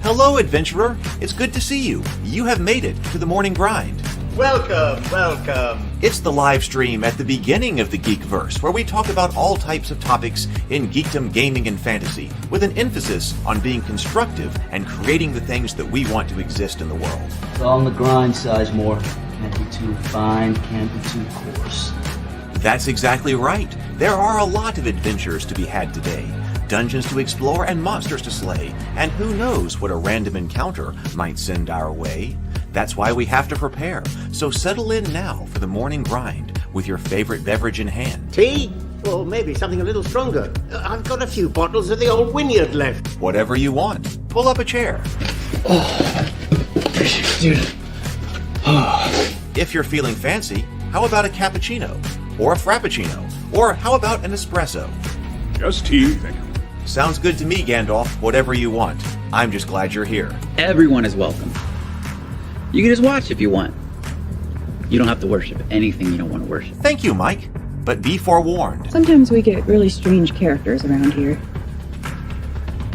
Hello, adventurer. It's good to see you. You have made it to the morning grind. Welcome, welcome. It's the live stream at the beginning of the Geekverse, where we talk about all types of topics in geekdom, gaming, and fantasy, with an emphasis on being constructive and creating the things that we want to exist in the world. It's all on the grind, Sizemore. Can't be too fine, can't be too coarse. That's exactly right. There are a lot of adventures to be had today. Dungeons to explore and monsters to slay, and who knows what a random encounter might send our way. That's why we have to prepare, so settle in now for the morning grind with your favorite beverage in hand. Tea? Or maybe something a little stronger. I've got a few bottles of the old Wynyard left. Whatever you want. Pull up a chair. Dude. If you're feeling fancy, how about a cappuccino? Or a frappuccino? Or how about an espresso? Just tea, thank you. Sounds good to me, Gandalf. Whatever you want. I'm just glad you're here. Everyone is welcome. You can just watch if you want. You don't have to worship anything you don't want to worship. Thank you, Mike. But be forewarned. Sometimes we get really strange characters around here.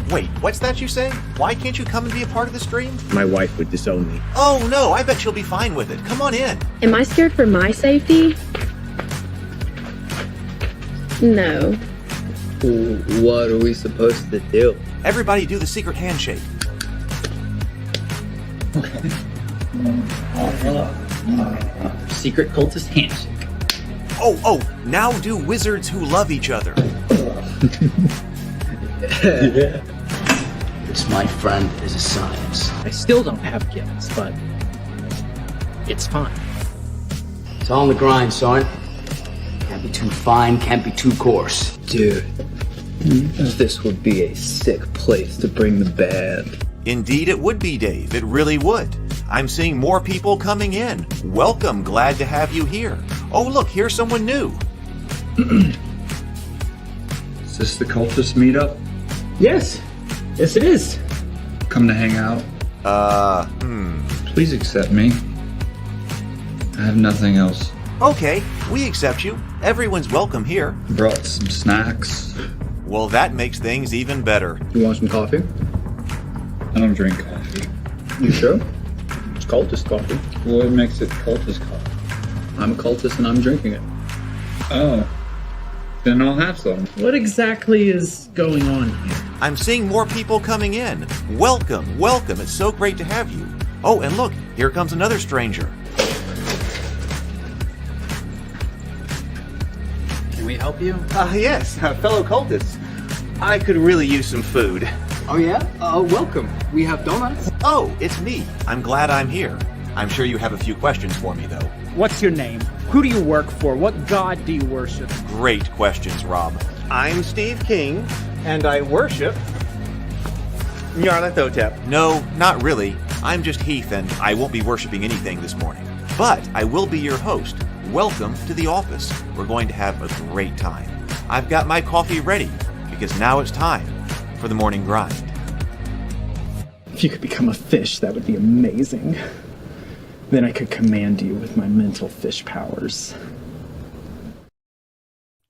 Wait, what's that you say? Why can't you come and be a part of the stream? My wife would disown me. Oh no, I bet she'll be fine with it. Come on in. Am I scared for my safety? No. What are we supposed to do? Everybody do the secret handshake. Secret cultist handshake. Oh, now do wizards who love each other. This, my friend, is a science. I still don't have gifts, but it's fine. It's all on the grind, son. Can't be too fine, can't be too coarse. Dude, this would be a sick place to bring the band. Indeed it would be, Dave. It really would. I'm seeing more people coming in. Welcome. Glad to have you here. Oh, look, here's someone new. Is this the cultist meetup? Yes it is. Come to hang out? Please accept me. I have nothing else. Okay, we accept you. Everyone's welcome here. Brought some snacks. Well, that makes things even better. You want some coffee? I don't drink coffee. You sure? It's cultist coffee. What makes it cultist coffee? I'm a cultist and I'm drinking it. Oh. Then I'll have some. What exactly is going on here? I'm seeing more people coming in. Welcome. It's so great to have you. Oh, and look, here comes another stranger. Can we help you? Yes, fellow cultists. I could really use some food. Oh yeah? Welcome. We have donuts. Oh, it's me. I'm glad I'm here. I'm sure you have a few questions for me, though. What's your name? Who do you work for? What god do you worship? Great questions, Rob. I'm Steve King, and I worship Nyarlathotep. No, not really. I'm just Heath, and I won't be worshiping anything this morning. But I will be your host. Welcome to the office. We're going to have a great time. I've got my coffee ready, because now it's time for the morning grind. If you could become a fish, that would be amazing. Then I could command you with my mental fish powers.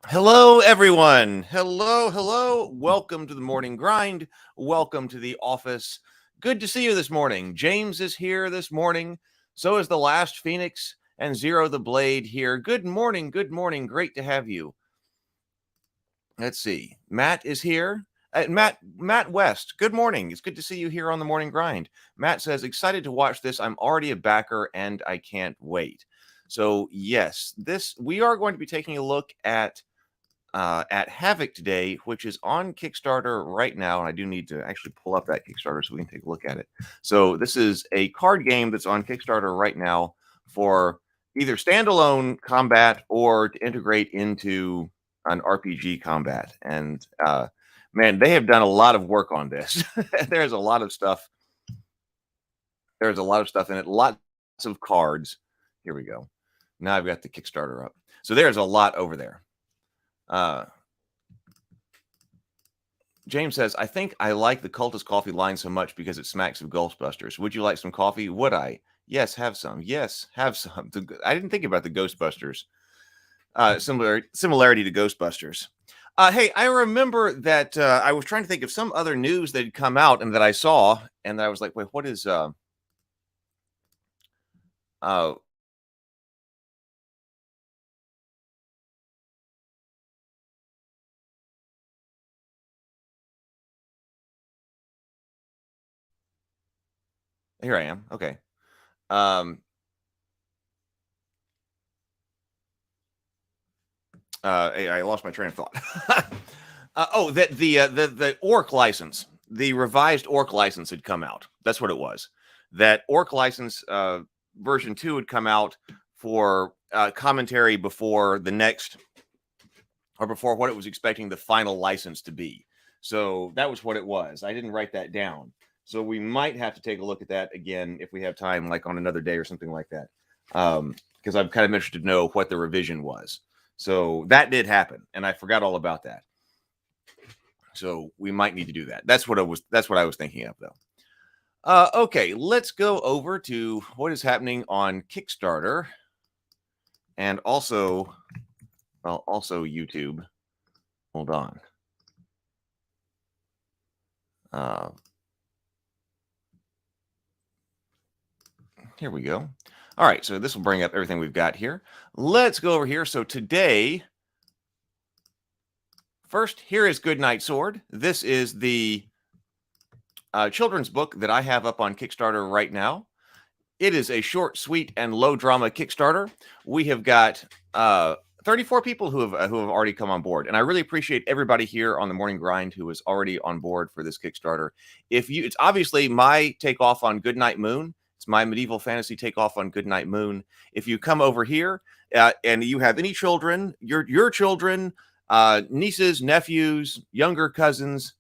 Hello, everyone. Hello. Welcome to the morning grind. Welcome to the office. Good to see you this morning. James is here this morning. So is the Last Phoenix and Zero the Blade here. Good morning. Great to have you. Let's see. Matt is here. Matt West, good morning. It's good to see you here on the morning grind. Matt says, excited to watch this. I'm already a backer and I can't wait. So yes, we are going to be taking a look at Havoc today, which is on Kickstarter right now. And I do need to actually pull up that Kickstarter so we can take a look at it. So this is a card game that's on Kickstarter right now for either standalone combat or to integrate into an RPG combat. And man, they have done a lot of work on this. There's a lot of stuff. There's a lot of stuff in it. Lots of cards. Here we go. Now I've got the Kickstarter up. So there's a lot over there. James says, I think I like the Cultist Coffee line so much because it smacks of Ghostbusters. Would you like some coffee? Would I? Yes, have some. Yes, have some. I didn't think about the Ghostbusters. Similarity to Ghostbusters. Hey, I remember that I was trying to think of some other news that had come out and that I saw, and that I was like, wait, what is uh here I am. Okay. Um I lost my train of thought. That the orc license, the revised orc license had come out. That's what it was. That orc license version 2 had come out for commentary before the next, or before what it was expecting the final license to be. So that was what it was. I didn't write that down. So we might have to take a look at that again if we have time, like on another day or something like that. Because I'm kind of interested to know what the revision was. So that did happen, and I forgot all about that. So we might need to do that. That's what I was thinking of, though. Okay, let's go over to what is happening on Kickstarter, and also YouTube. Hold on. Here we go. All right, so this will bring up everything we've got here. Let's go over here. So today, first, here is Goodnight Sword. This is the children's book that I have up on Kickstarter right now. It is a short, sweet, and low drama Kickstarter. We have got 34 people who have already come on board, and I really appreciate everybody here on the Morning Grind who is already on board for this Kickstarter. It's obviously my takeoff on Goodnight Moon. It's my medieval fantasy takeoff on Goodnight Moon. If you come over here and you have any children, your children, nieces, nephews, younger cousins,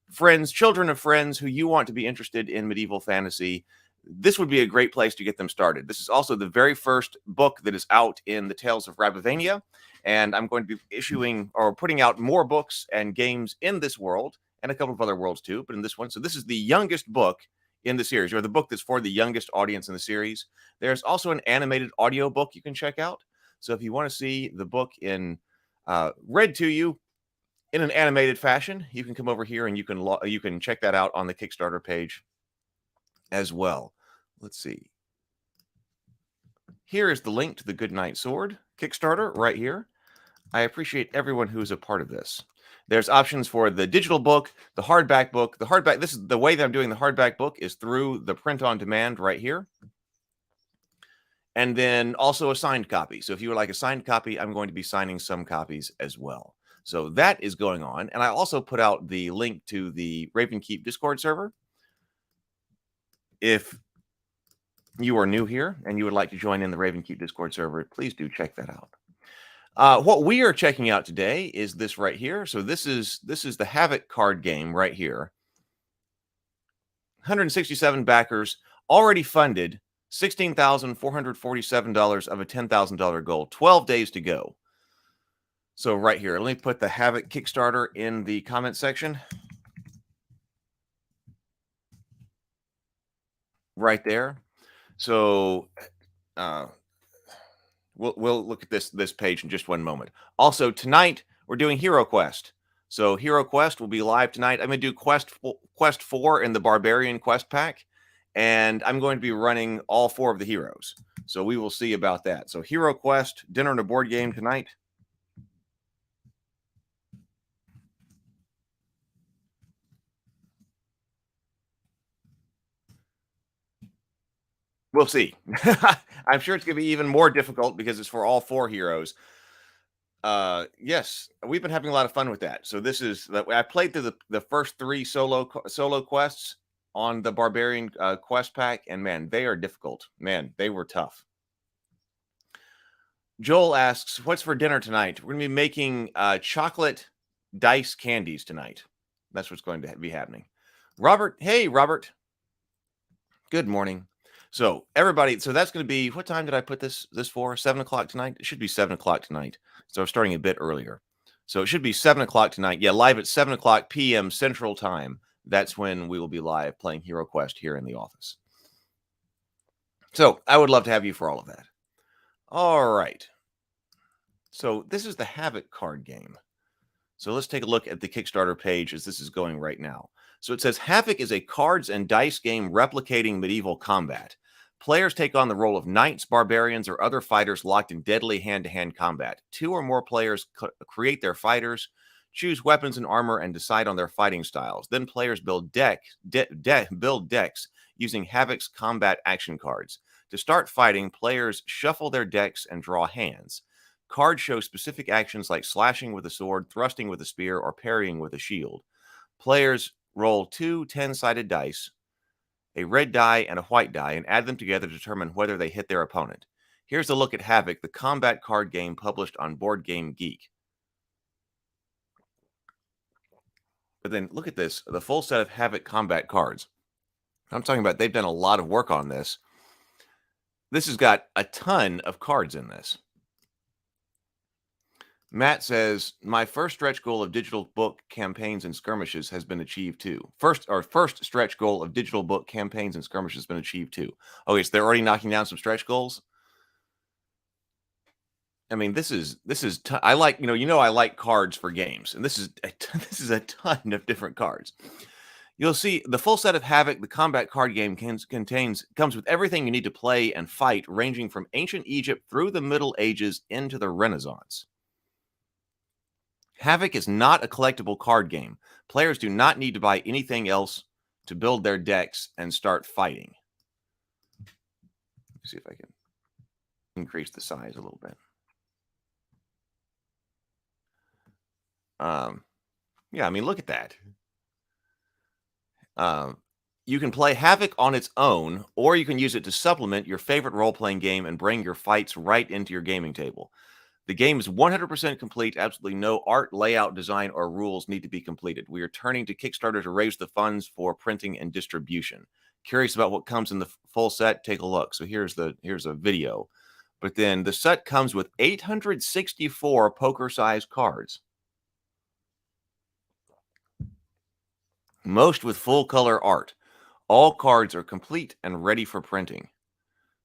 friends, children of friends who you want to be interested in medieval fantasy, this would be a great place to get them started. This is also the very first book that is out in the Tales of Rabavania, and I'm going to be issuing or putting out more books and games in this world and a couple of other worlds too, but in this one. So this is the youngest book in the series, or the book that's for the youngest audience in the series. There's also an animated audio book you can check out. So if you want to see the book in read to you in an animated fashion, you can come over here and you can check that out on the Kickstarter page as well. Let's see. Here is the link to the Goodnight Sword Kickstarter right here. I appreciate everyone who is a part of this. There's options for the digital book, the hardback book. This is the way that I'm doing the hardback book is through the print on demand right here. And then also a signed copy. So if you would like a signed copy, I'm going to be signing some copies as well. So that is going on. And I also put out the link to the Ravenkeep Discord server. If you are new here and you would like to join in the Ravenkeep Discord server, please do check that out. What we are checking out today is this right here. So this is the Havoc card game right here. 167 backers already funded, $16,447 of a $10,000 goal. 12 days to go. So right here, let me put the Havoc Kickstarter in the comment section. Right there. So we'll look at this page in just one moment. Also, tonight we're doing Hero Quest. So Hero Quest will be live tonight. I'm going to do Quest 4 in the Barbarian Quest Pack, and I'm going to be running all 4 of the heroes. So we will see about that. So Hero Quest, dinner and a board game tonight. We'll see. I'm sure it's going to be even more difficult because it's for all 4 heroes. Yes, we've been having a lot of fun with that. So this is I played through the first 3 solo quests on the Barbarian Quest Pack, and man, they are difficult. Man, they were tough. Joel asks, "What's for dinner tonight?" We're going to be making chocolate dice candies tonight. That's what's going to be happening. Robert, hey Robert. Good morning. So everybody, so that's going to be, what time did I put this for? 7 o'clock tonight? It should be 7 o'clock tonight. So I'm starting a bit earlier. So it should be 7 o'clock tonight. Yeah, live at 7 o'clock p.m. Central Time. That's when we will be live playing Hero Quest here in the office. So I would love to have you for all of that. All right. So this is the Havoc card game. So let's take a look at the Kickstarter page as this is going right now. So it says Havoc is a cards and dice game replicating medieval combat. Players take on the role of knights, barbarians, or other fighters locked in deadly hand-to-hand combat. 2 or more players create their fighters, choose weapons and armor, and decide on their fighting styles. Then players build decks using Havoc's combat action cards. To start fighting, players shuffle their decks and draw hands. Cards show specific actions like slashing with a sword, thrusting with a spear, or parrying with a shield. Players roll 2 10-sided dice, a red die and a white die, and add them together to determine whether they hit their opponent. Here's a look at Havoc, the combat card game published on Board Game Geek. But then look at this, the full set of Havoc combat cards. I'm talking about they've done a lot of work on this. This has got a ton of cards in this. Matt says, my first stretch goal of digital book campaigns and skirmishes has been achieved too. First stretch goal of digital book campaigns and skirmishes has been achieved too. Okay, so they're already knocking down some stretch goals. I mean, I like, I like cards for games, and this is a ton of different cards. You'll see the full set of Havoc, the combat card game, comes with everything you need to play and fight, ranging from ancient Egypt through the Middle Ages into the Renaissance. Havoc is not a collectible card game. Players do not need to buy anything else to build their decks and start fighting. Let's see if I can increase the size a little bit. Yeah, I mean, look at that. You can play Havoc on its own, or you can use it to supplement your favorite role-playing game and bring your fights right into your gaming table. The game is 100% complete. Absolutely no art, layout, design, or rules need to be completed. We are turning to Kickstarter to raise the funds for printing and distribution. Curious about what comes in the full set? Take a look. So here's a video. But then the set comes with 864 poker-sized cards. Most with full-color art. All cards are complete and ready for printing.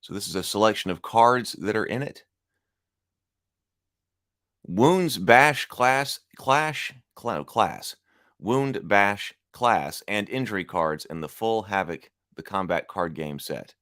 So this is a selection of cards that are in it. Wounds, bash, wound, bash, class, and injury cards in the full Havoc, the combat card game set.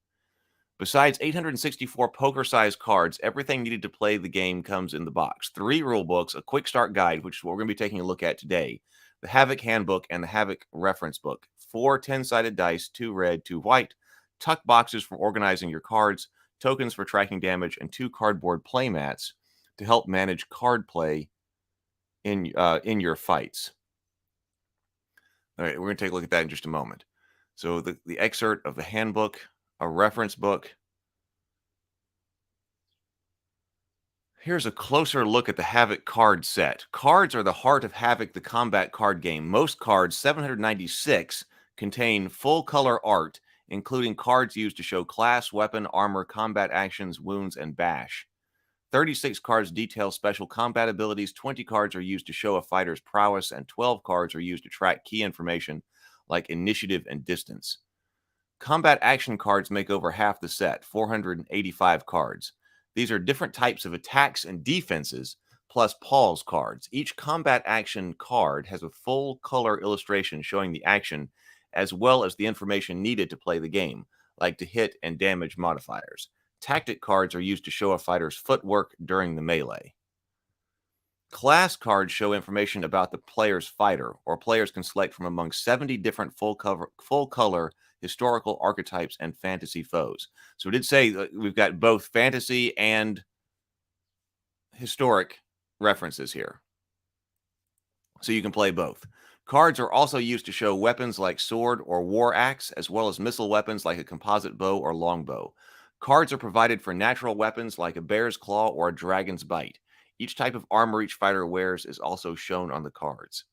Besides 864 poker-sized cards, everything needed to play the game comes in the box. 3 rule books, a quick start guide, which is what we're going to be taking a look at today, the Havoc handbook, and the Havoc reference book. 4 10-sided dice, 2 red, 2 white, tuck boxes for organizing your cards, tokens for tracking damage, and 2 cardboard play mats to help manage card play in your fights. All right, we're going to take a look at that in just a moment. So the excerpt of the handbook, a reference book. Here's a closer look at the Havoc card set. Cards are the heart of Havoc, the combat card game. Most cards, 796, contain full-color art, including cards used to show class, weapon, armor, combat actions, wounds, and bash. 36 cards detail special combat abilities, 20 cards are used to show a fighter's prowess, and 12 cards are used to track key information like initiative and distance. Combat action cards make over half the set, 485 cards. These are different types of attacks and defenses, plus pause cards. Each combat action card has a full color illustration showing the action, as well as the information needed to play the game, like to hit and damage modifiers. Tactic cards are used to show a fighter's footwork during the melee. Class cards show information about the player's fighter, or players can select from among 70 different full-color historical archetypes and fantasy foes. So we did say that we've got both fantasy and historic references here. So you can play both. Cards are also used to show weapons like sword or war axe, as well as missile weapons like a composite bow or longbow. Cards are provided for natural weapons like a bear's claw or a dragon's bite. Each type of armor each fighter wears is also shown on the cards.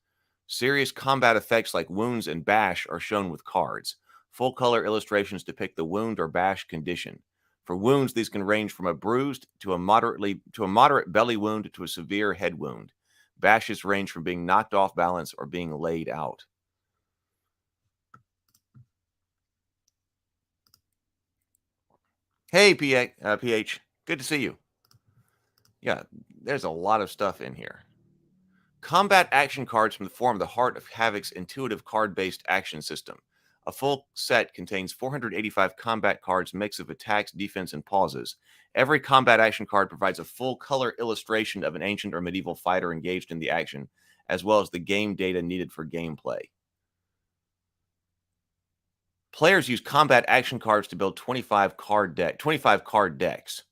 Serious combat effects like wounds and bash are shown with cards. Full color illustrations depict the wound or bash condition. For wounds, these can range from a bruised to a moderate belly wound to a severe head wound. Bashes range from being knocked off balance or being laid out. Hey, PH. Good to see you. Yeah, there's a lot of stuff in here. Combat action cards form the heart of Havoc's intuitive card-based action system. A full set contains 485 combat cards, mix of attacks, defense, and pauses. Every combat action card provides a full-color illustration of an ancient or medieval fighter engaged in the action, as well as the game data needed for gameplay. Players use combat action cards to build 25 card decks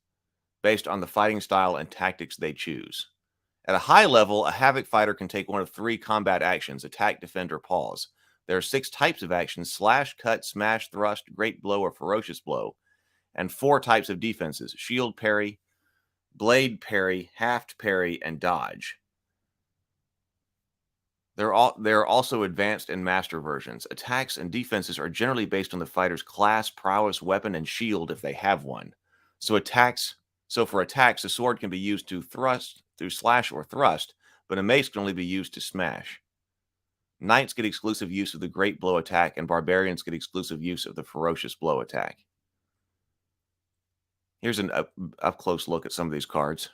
based on the fighting style and tactics they choose. At a high level, a Havoc fighter can take one of 3 combat actions: attack, defend, or pause. There are 6 types of actions: slash, cut, smash, thrust, great blow, or ferocious blow, and 4 types of defenses: shield parry, blade parry, haft parry, and dodge. There are also advanced and master versions. Attacks and defenses are generally based on the fighter's class, prowess, weapon, and shield if they have one. So for attacks, a sword can be used to thrust, through slash or thrust, but a mace can only be used to smash. Knights get exclusive use of the great blow attack, and barbarians get exclusive use of the ferocious blow attack. Here's an up close look at some of these cards.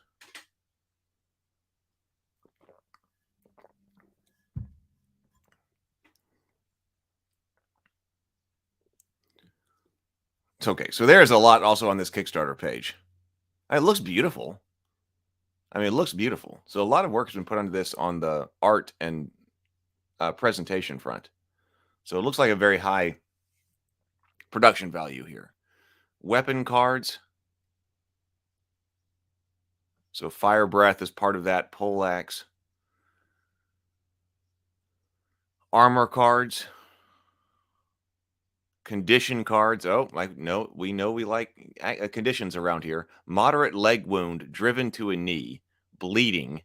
It's okay. So there's a lot also on this Kickstarter page. It looks beautiful. I mean, it looks beautiful. So a lot of work has been put into this on the art and presentation front. So it looks like a very high production value here. Weapon cards. So fire breath is part of that. Poleaxe. Armor cards. Condition cards. Oh, we know we like conditions around here. Moderate leg wound, driven to a knee, bleeding.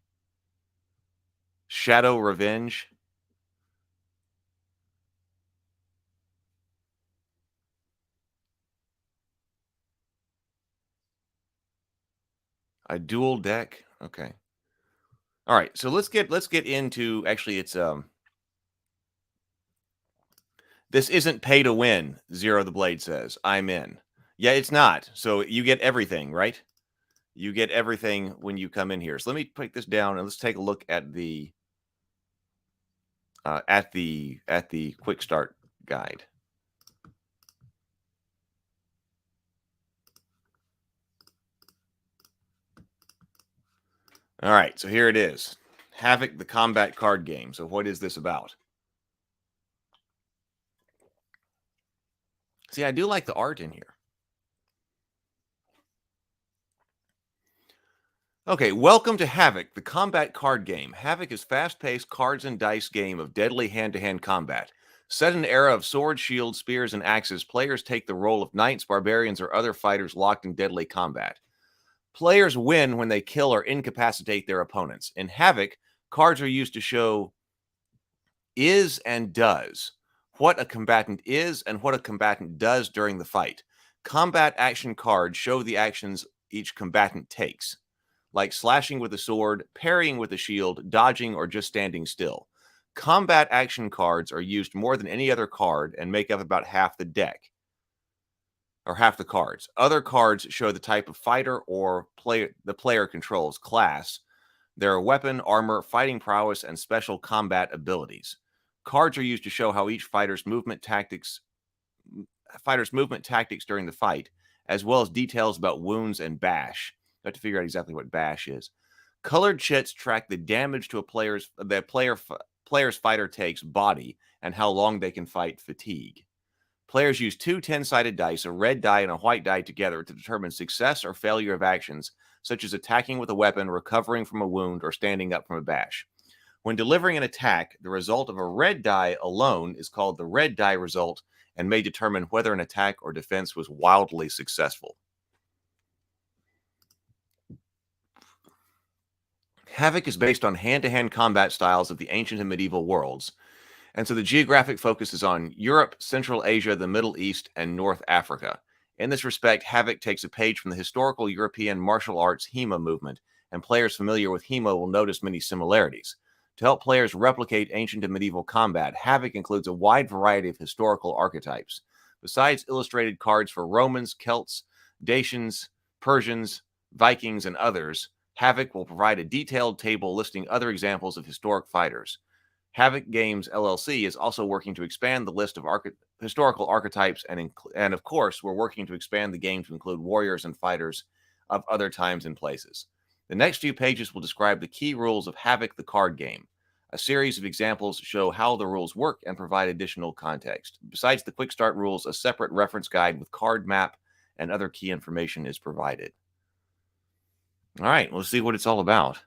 Shadow revenge. A dual deck. Okay. All right. So let's get into, actually, it's this isn't pay to win, Zero the Blade says. I'm in. Yeah, it's not. So you get everything, right? You get everything when you come in here. So let me put this down and let's take a look at the quick start guide. All right, so here it is. Havoc, the combat card game. So what is this about? See, I do like the art in here. Okay, welcome to Havoc, the combat card game. Havoc is fast-paced cards and dice game of deadly hand-to-hand combat. Set in an era of swords, shields, spears, and axes, players take the role of knights, barbarians, or other fighters locked in deadly combat. Players win when they kill or incapacitate their opponents. In Havoc, cards are used to show is and does, what a combatant is and what a combatant does during the fight. Combat action cards show the actions each combatant takes, like slashing with a sword, parrying with a shield, dodging, or just standing still. Combat action cards are used more than any other card and make up about half the deck, or half the cards. Other cards show the type of fighter or the player controls, class, their weapon, armor, fighting prowess, and special combat abilities. Cards are used to show how each fighter's movement tactics during the fight, as well as details about wounds and bash. You have to figure out exactly what bash is. Colored chits track the damage to a player's fighter takes body and how long they can fight fatigue. Players use 2 10-sided dice, a red die and a white die together to determine success or failure of actions, such as attacking with a weapon, recovering from a wound, or standing up from a bash. When delivering an attack, the result of a red die alone is called the red die result and may determine whether an attack or defense was wildly successful. Havoc is based on hand-to-hand combat styles of the ancient and medieval worlds, and so the geographic focus is on Europe, Central Asia, the Middle East, and North Africa. In this respect, Havoc takes a page from the historical European martial arts HEMA movement, and players familiar with HEMA will notice many similarities. To help players replicate ancient and medieval combat, Havoc includes a wide variety of historical archetypes. Besides illustrated cards for Romans, Celts, Dacians, Persians, Vikings, and others, Havoc will provide a detailed table listing other examples of historic fighters. Havoc Games LLC is also working to expand the list of historical archetypes, and of course, we're working to expand the game to include warriors and fighters of other times and places. The next few pages will describe the key rules of Havoc the card game. A series of examples show how the rules work and provide additional context. Besides the quick start rules, a separate reference guide with card map and other key information is provided. All right, let's see what it's all about.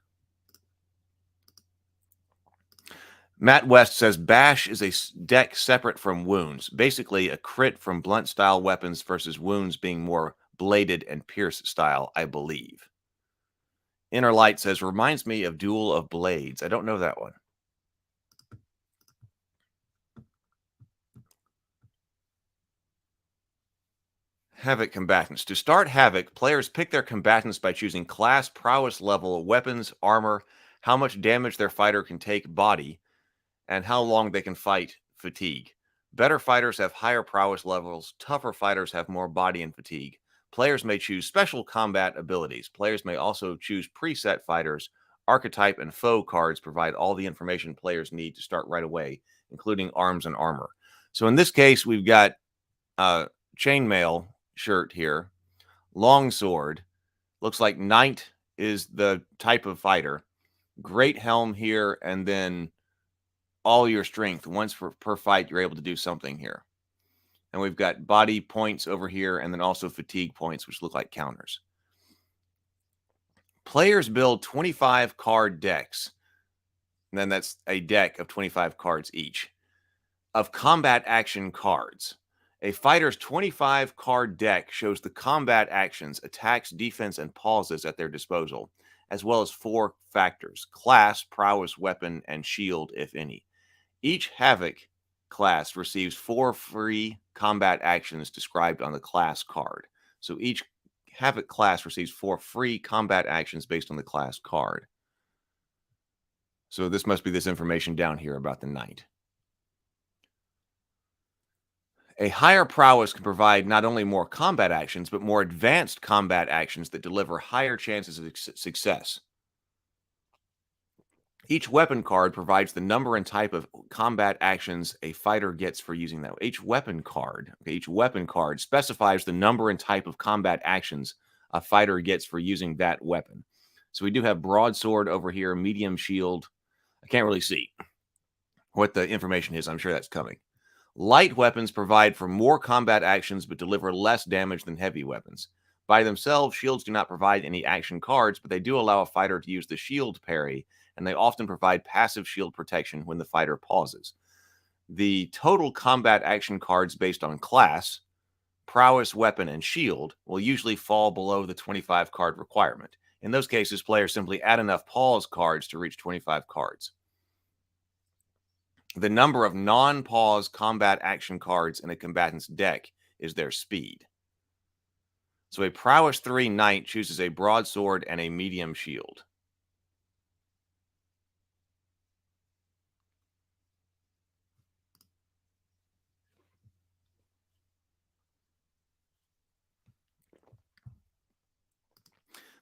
Matt West says Bash is a deck separate from Wounds, basically a crit from blunt style weapons versus Wounds being more bladed and pierce style, I believe. Inner Light says reminds me of Duel of Blades. I don't know that one. Havoc combatants. To start Havoc, players pick their combatants by choosing class, prowess level, weapons, armor, how much damage their fighter can take body, and how long they can fight fatigue. Better fighters have higher prowess levels. Tougher fighters have more body and fatigue. Players may choose special combat abilities. Players may also choose preset fighters. Archetype and foe cards provide all the information players need to start right away, including arms and armor. So in this case, we've got chainmail shirt here, longsword. Looks like knight is the type of fighter. Great helm here, and then all your strength. Once per fight, you're able to do something here. And we've got body points over here, and then also fatigue points, which look like counters. Players build 25 card decks. And then that's a deck of 25 cards each of combat action cards. A fighter's 25 card deck shows the combat actions, attacks, defense, and pauses at their disposal, as well as 4 factors: class, prowess, weapon, and shield, if any. Each Havoc class receives 4 free combat actions described on the class card. So each Havoc class receives 4 free combat actions based on the class card. So this must be this information down here about the knight. A higher prowess can provide not only more combat actions, but more advanced combat actions that deliver higher chances of success. Each weapon card provides the number and type of combat actions a fighter gets for using that. Each weapon card specifies the number and type of combat actions a fighter gets for using that weapon. So we do have broadsword over here, medium shield. I can't really see what the information is. I'm sure that's coming. Light weapons provide for more combat actions but deliver less damage than heavy weapons. By themselves, shields do not provide any action cards, but they do allow a fighter to use the shield parry, and they often provide passive shield protection when the fighter pauses. The total combat action cards based on class, prowess, weapon, and shield will usually fall below the 25 card requirement. In those cases, players simply add enough pause cards to reach 25 cards. The number of non-pause combat action cards in a combatant's deck is their speed. So a prowess 3 knight chooses a broadsword and a medium shield.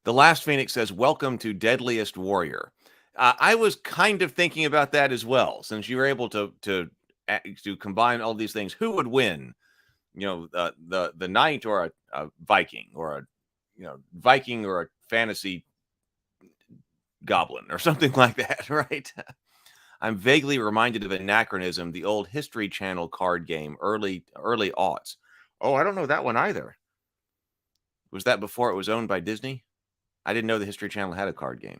The Last Phoenix says, welcome to Deadliest Warrior. I was kind of thinking about that as well, since you were able to combine all these things. Who would win? You know, the knight or a Viking, or a Viking or a fantasy goblin or something like that, right? I'm vaguely reminded of Anachronism, the old History Channel card game, early aughts. Oh, I don't know that one either. Was that before it was owned by Disney? I didn't know the History Channel had a card game.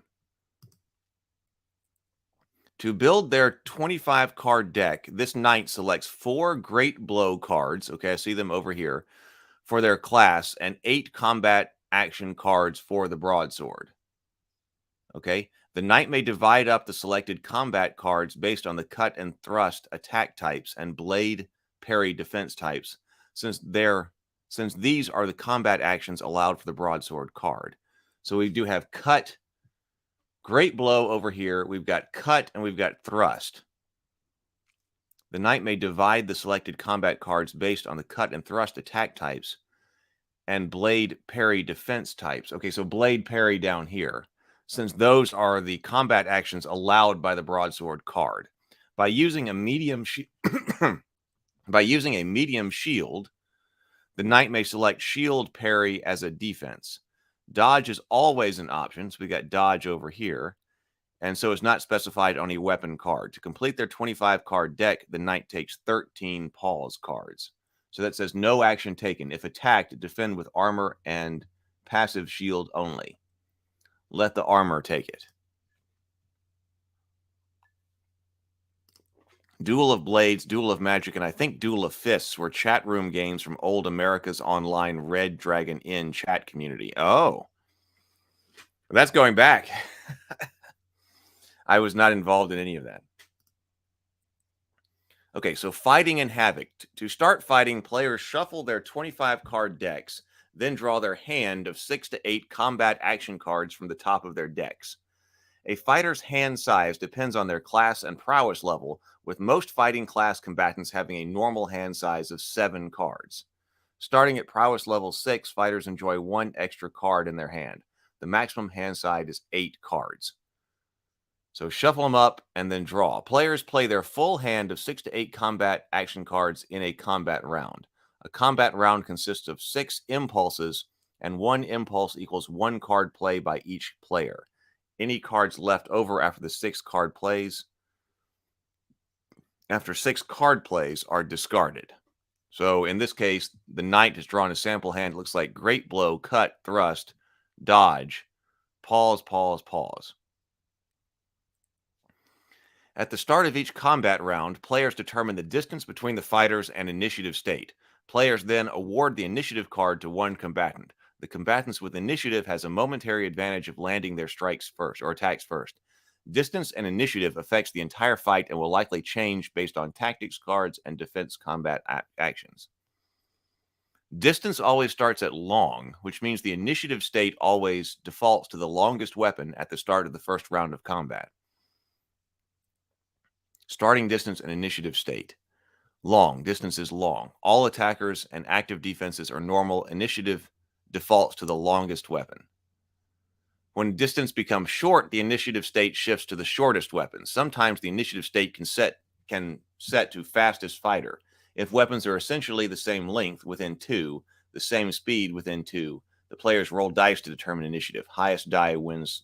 To build their 25 card deck, this knight selects 4 Great Blow cards. Okay, I see them over here for their class, and 8 combat action cards for the broadsword. Okay, the knight may divide up the selected combat cards based on the cut and thrust attack types and blade parry defense types, since these are the combat actions allowed for the broadsword card. So we do have cut, Great Blow over here. We've got cut and we've got thrust. The knight may divide the selected combat cards based on the cut and thrust attack types and blade parry defense types. Okay, so blade parry down here. since those are the combat actions allowed by the broadsword card. By using a medium shield, the knight may select shield parry as a defense. Dodge is always an option, so we got dodge over here, and so it's not specified on a weapon card. To complete their 25 card deck, the knight takes 13 pause cards. So that says no action taken. If attacked, defend with armor and passive shield only. Let the armor take it. Duel of Blades, Duel of Magic, and I think Duel of Fists were chat room games from old America's Online Red Dragon Inn chat community. Oh, that's going back. I was not involved in any of that. Okay, so fighting in Havoc. To start fighting, players shuffle their 25 card decks, then draw their hand of 6 to 8 combat action cards from the top of their decks. A fighter's hand size depends on their class and prowess level, with most fighting class combatants having a normal hand size of 7 cards. Starting at prowess level 6, fighters enjoy 1 extra card in their hand. The maximum hand size is 8 cards. So shuffle them up and then draw. Players play their full hand of 6 to 8 combat action cards in a combat round. A combat round consists of 6 impulses, and 1 impulse equals 1 card play by each player. Any cards left over after the 6 card plays are discarded. So in this case, the knight has drawn a sample hand. It looks like great blow, cut, thrust, dodge, pause, pause, pause. At the start of each combat round, players determine the distance between the fighters and initiative state. Players then award the initiative card to one combatant. The combatants with initiative has a momentary advantage of landing their strikes first or attacks first. Distance and initiative affects the entire fight and will likely change based on tactics cards and defense combat actions. Distance always starts at long, which means the initiative state always defaults to the longest weapon at the start of the first round of combat. Starting distance and initiative state. Long. Distance is long. All attackers and active defenses are normal. Initiative defaults to the longest weapon. When distance becomes short, the initiative state shifts to the shortest weapon. Sometimes the initiative state can set to fastest fighter. If weapons are essentially the same length within 2, the same speed within 2, the players roll dice to determine initiative. Highest die wins.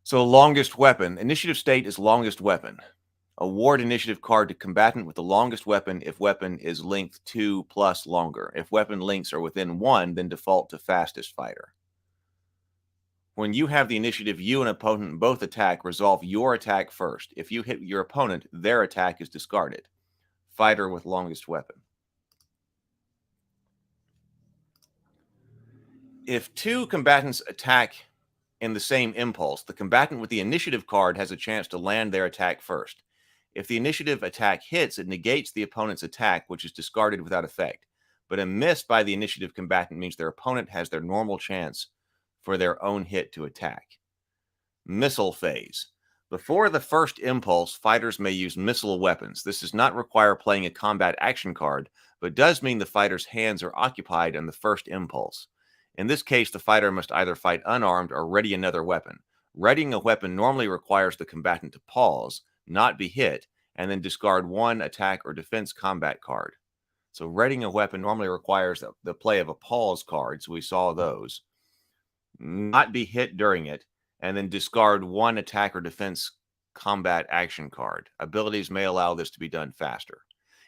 So longest weapon. Initiative state is longest weapon. Award initiative card to combatant with the longest weapon if weapon is length 2 plus longer. If weapon lengths are within 1, then default to fastest fighter. When you have the initiative, you and opponent both attack, resolve your attack first. If you hit your opponent, their attack is discarded. Fighter with longest weapon. If 2 combatants attack in the same impulse, the combatant with the initiative card has a chance to land their attack first. If the initiative attack hits, it negates the opponent's attack, which is discarded without effect. But a miss by the initiative combatant means their opponent has their normal chance for their own hit to attack. Missile phase. Before the first impulse, fighters may use missile weapons. This does not require playing a combat action card, but does mean the fighter's hands are occupied on the first impulse. In this case, the fighter must either fight unarmed or ready another weapon. Readying a weapon normally requires the combatant to pause, not be hit, and then discard 1 attack or defense combat card. So readying a weapon normally requires the play of a pause card, so we saw those. Not be hit during it, and then discard 1 attack or defense combat action card. Abilities may allow this to be done faster.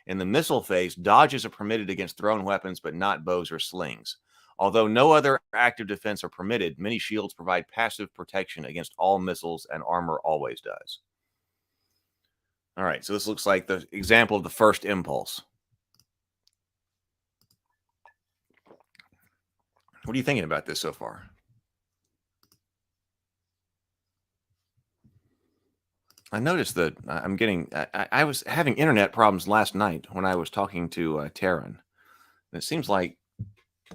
In the missile phase, dodges are permitted against thrown weapons, but not bows or slings. Although no other active defense are permitted, many shields provide passive protection against all missiles, and armor always does. All right, so this looks like the example of the first impulse. What are you thinking about this so far? I noticed that I was having internet problems last night when I was talking to Taryn. It seems like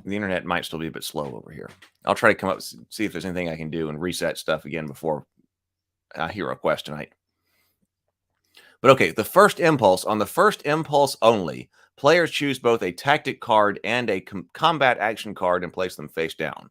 the internet might still be a bit slow over here. I'll try to come up and see if there's anything I can do and reset stuff again before Hero Quest tonight. But okay, the first impulse. On the first impulse only, players choose both a tactic card and a combat action card and place them face down.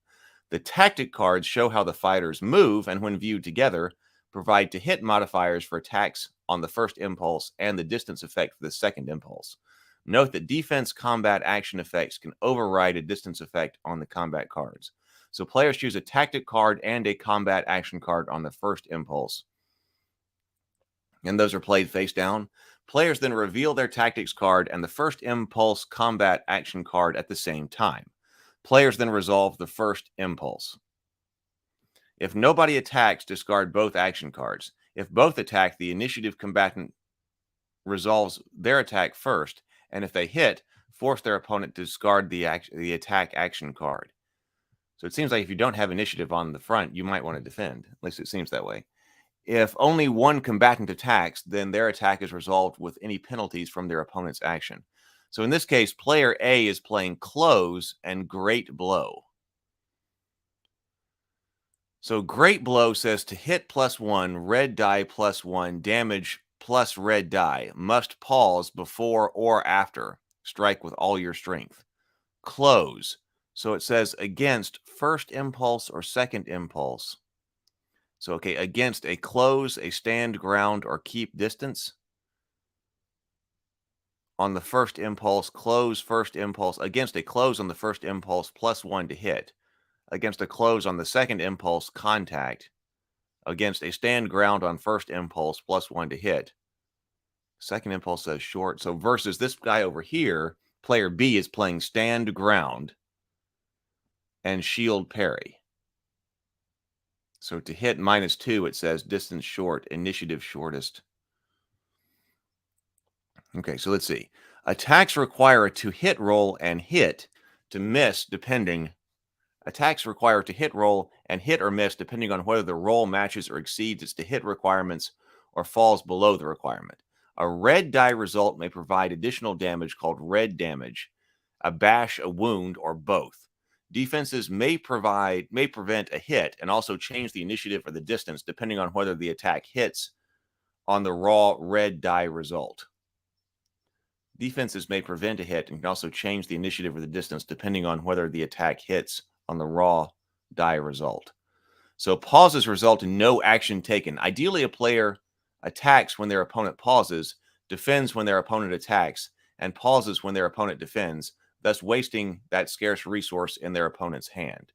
The tactic cards show how the fighters move and, when viewed together, provide to hit modifiers for attacks on the first impulse and the distance effect for the second impulse. Note that defense combat action effects can override a distance effect on the combat cards. So players choose a tactic card and a combat action card on the first impulse, and those are played face down. Players then reveal their tactics card and the first impulse combat action card at the same time. Players then resolve the first impulse. If nobody attacks, discard both action cards. If both attack, the initiative combatant resolves their attack first, and if they hit, force their opponent to discard the attack action card. So it seems like if you don't have initiative on the front, you might want to defend. At least it seems that way. If only one combatant attacks, then their attack is resolved with any penalties from their opponent's action. So in this case, player A is playing Close and Great Blow. So Great Blow says to hit +1, red die +1, damage plus red die, must pause before or after, strike with all your strength. Close. So it says against first impulse or second impulse. So, okay, against a close, a stand ground, or keep distance. On the first impulse, close first impulse. Against a close on the first impulse, +1 to hit. Against a close on the second impulse, contact. Against a stand ground on first impulse, +1 to hit. Second impulse says short. So versus this guy over here, player B is playing stand ground and shield parry. So to hit -2, it says distance short, initiative shortest. Okay, so let's see. Attacks require a to hit roll and hit to miss depending. Attacks require to hit roll and hit or miss depending on whether the roll matches or exceeds its to hit requirements or falls below the requirement. A red die result may provide additional damage called red damage, a bash, a wound, or both. Defenses may prevent a hit and also change the initiative or the distance depending on whether the attack hits on the raw red die result. Defenses may prevent a hit and can also change the initiative or the distance depending on whether the attack hits on the raw die result. So pauses result in no action taken. Ideally, a player attacks when their opponent pauses, defends when their opponent attacks, and pauses when their opponent defends, thus wasting that scarce resource in their opponent's hand.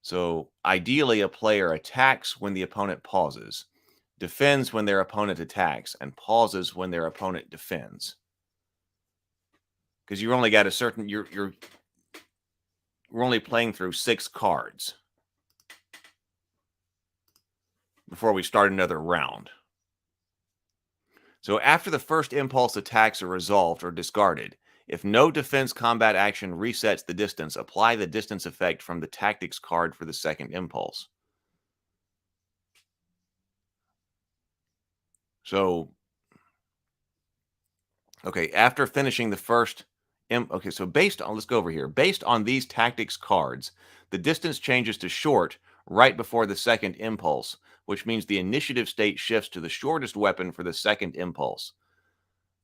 So ideally, a player attacks when the opponent pauses, defends when their opponent attacks, and pauses when their opponent defends. Because you've only got a certain, we're only playing through 6 cards before we start another round. So after the first impulse attacks are resolved or discarded, if no defense combat action resets the distance, apply the distance effect from the tactics card for the second impulse. So, okay, after finishing the first okay, so let's go over here. Based on these tactics cards, the distance changes to short right before the second impulse, which means the initiative state shifts to the shortest weapon for the second impulse.